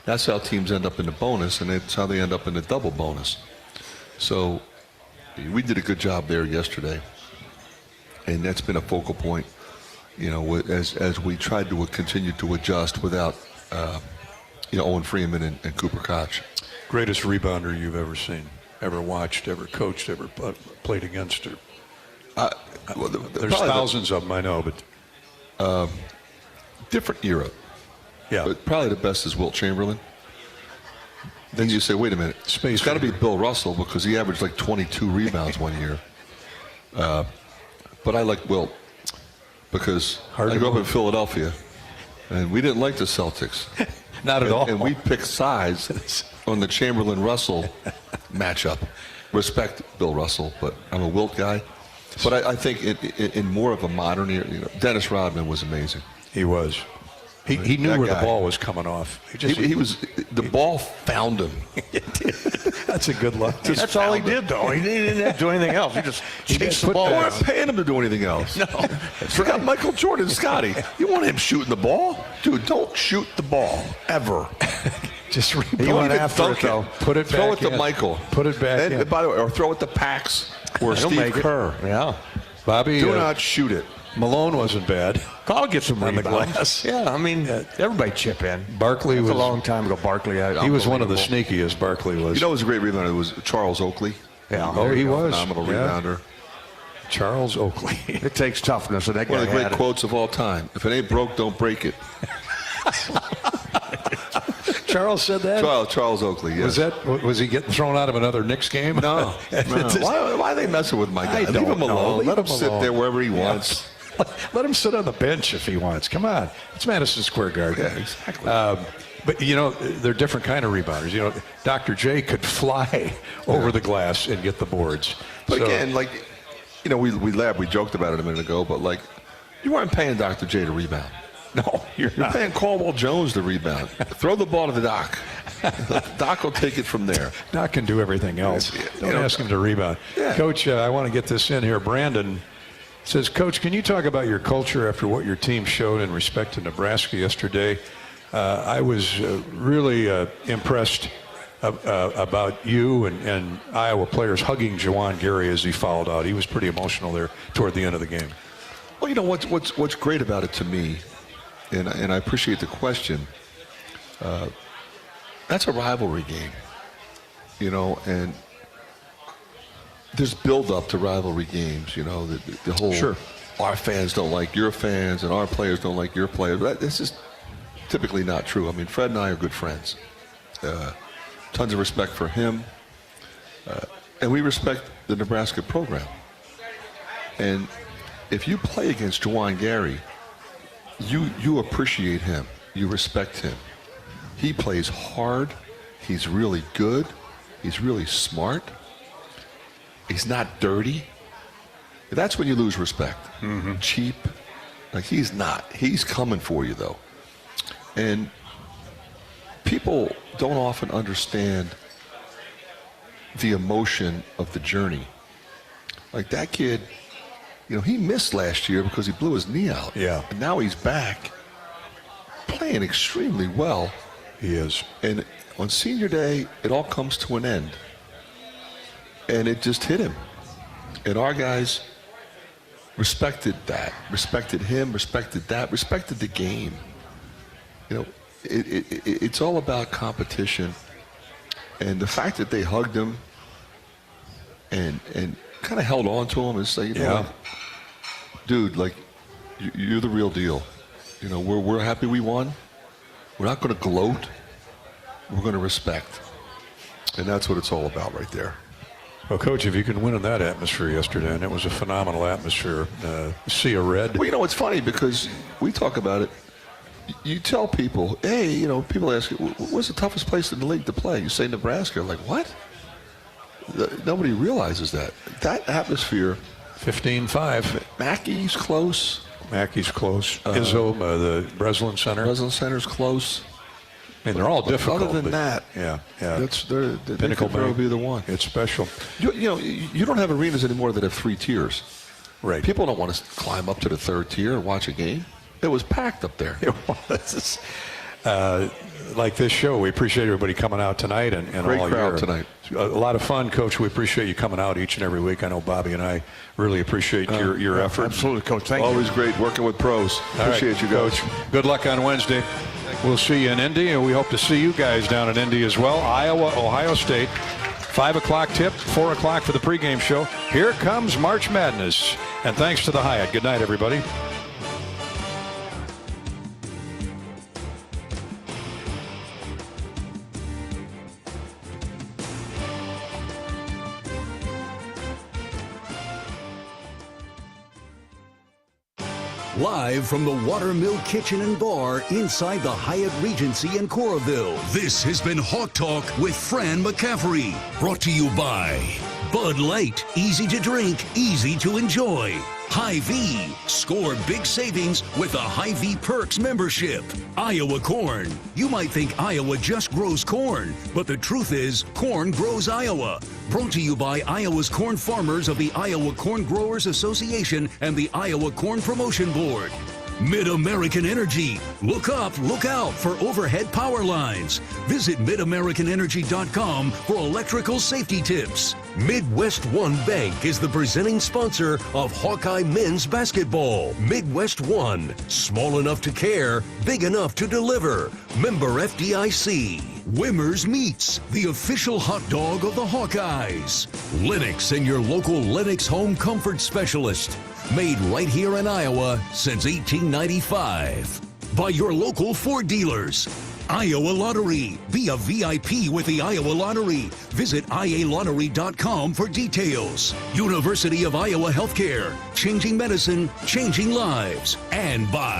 That's how teams end up in the bonus, and that's how they end up in the double bonus. So we did a good job there yesterday, and that's been a focal point. As we tried to continue to adjust without, Owen Freeman and Cooper Koch. Greatest rebounder you've ever seen, ever watched, ever coached, ever played against her. There's thousands of them, I know, but different era. Yeah, but probably the best is Wilt Chamberlain. Then you say, wait a minute, it's got to be Bill Russell because he averaged like 22 rebounds one year. But I like Wilt because I grew up in Philadelphia, and we didn't like the Celtics. Not at all. And we picked sides on the Chamberlain-Russell matchup. Respect Bill Russell, but I'm a Wilt guy. But I think in more of a modern era, Dennis Rodman was amazing. He was. He knew where the ball was coming off. The ball found him. That's a good luck. That's all he did, though. He didn't have to do anything else. He just chased the ball. We weren't paying him to do anything else. No. We got Michael Jordan, Scotty. You want him shooting the ball? Dude, don't shoot the ball, ever. Just he went after it, though. Put it back Throw it to Michael. Put it back in. By the way, or throw it to Pax or He'll Steve Kerr. Yeah. Bobby, do not shoot it. Malone wasn't bad. I'll get some on the rebounds. glass. Yeah, I mean, everybody chip in. Barkley was a long time ago. Barkley, he was one of the sneakiest. Barkley was. You know, who was a great rebounder. It was Charles Oakley. Yeah, there he was. Phenomenal rebounder. Charles Oakley. It takes toughness, and that guy one of the great quotes of all time. If it ain't broke, don't break it. Charles said that? Charles Oakley, yes. Was he getting thrown out of another Knicks game? No. Why are they messing with my guy? Leave him alone. Let him sit there wherever he wants. Let him sit on the bench if he wants. Come on. It's Madison Square Garden. Yeah, exactly. But, they're different kind of rebounders. Dr. J could fly over the glass and get the boards. But again, we joked about it a minute ago, but, you weren't paying Dr. J to rebound. No, you're not. Paying Caldwell Jones to rebound. Throw the ball to the Doc. Doc will take it from there. Doc can do everything else. Don't ask him to rebound. Yeah. Coach, I want to get this in here. Brandon says, Coach, can you talk about your culture after what your team showed in respect to Nebraska yesterday? I was really impressed about you and Iowa players hugging Juwan Gary as he fouled out. He was pretty emotional there toward the end of the game. Well, you know what's great about it to me, and I appreciate the question. That's a rivalry game, you know, and there's build-up to rivalry games. You know, the whole our fans don't like your fans and our players don't like your players. This is typically not true. I mean, Fred and I are good friends. Tons of respect for him, and we respect the Nebraska program. And if you play against Juwan Gary, you appreciate him. You respect him. He plays hard. He's really good. He's really smart. He's not dirty. That's when you lose respect. Cheap. Like, he's not. He's coming for you, though. And people don't often understand the emotion of the journey. Like, that kid, you know, he missed last year because he blew his knee out. Yeah. And now he's back playing extremely well. He is. And on senior day, it all comes to an end. And it just hit him. And our guys respected that, respected him, respected that, respected the game. You know, it's all about competition. And the fact that they hugged him and kind of held on to him and say, you know, like, dude, like, you're the real deal. You know, we're happy we won. We're not going to gloat. We're going to respect. And that's what it's all about right there. Well, Coach, if you can win in that atmosphere yesterday, and it was a phenomenal atmosphere, sea of red. Well, you know, it's funny because we talk about it. You tell people, hey, you know, people ask you, what's the toughest place in the league to play? You say Nebraska. Like, what? Nobody realizes that. That atmosphere. 15-5. Mackey's close. Izzo, the Breslin Center. Breslin Center's close. I mean, they're all difficult. Other than that, Pinnacle will be the one. It's special. You know, you don't have arenas anymore that have 3 tiers. Right. People don't want to climb up to the 3rd tier and watch a game. It was packed up there. It was. Like this show, we appreciate everybody coming out tonight and Great all crowd year. Tonight. A lot of fun, Coach. We appreciate you coming out each and every week. I know Bobby and I really appreciate your effort. Absolutely, Coach. Thank you. Always great working with pros. Appreciate you guys. Coach. Good luck on Wednesday. We'll see you in Indy, and we hope to see you guys down in Indy as well. Iowa, Ohio State, 5 o'clock tip, 4 o'clock for the pregame show. Here comes March Madness. And thanks to the Hyatt. Good night, everybody. Live from the Watermill Kitchen and Bar inside the Hyatt Regency in Coralville, this has been Hawk Talk with Fran McCaffery. Brought to you by Bud Light. Easy to drink, easy to enjoy. Hy-Vee. Score big savings with a Hy-Vee Perks membership. Iowa Corn. You might think Iowa just grows corn, but the truth is, corn grows Iowa. Brought to you by Iowa's corn farmers of the Iowa Corn Growers Association and the Iowa Corn Promotion Board. Mid-American Energy. Look up, look out for overhead power lines. Visit midamericanenergy.com for electrical safety tips. Midwest One Bank is the presenting sponsor of Hawkeye men's basketball. Midwest One. Small enough to care, big enough to deliver. Member FDIC. Wimmer's Meats, the official hot dog of the Hawkeyes. Lennox and your local Lennox home comfort specialist. Made right here in Iowa since 1895. By your local Ford dealers. Iowa Lottery. Be a VIP with the Iowa Lottery. Visit ialottery.com for details. University of Iowa Healthcare. Changing medicine, changing lives. And by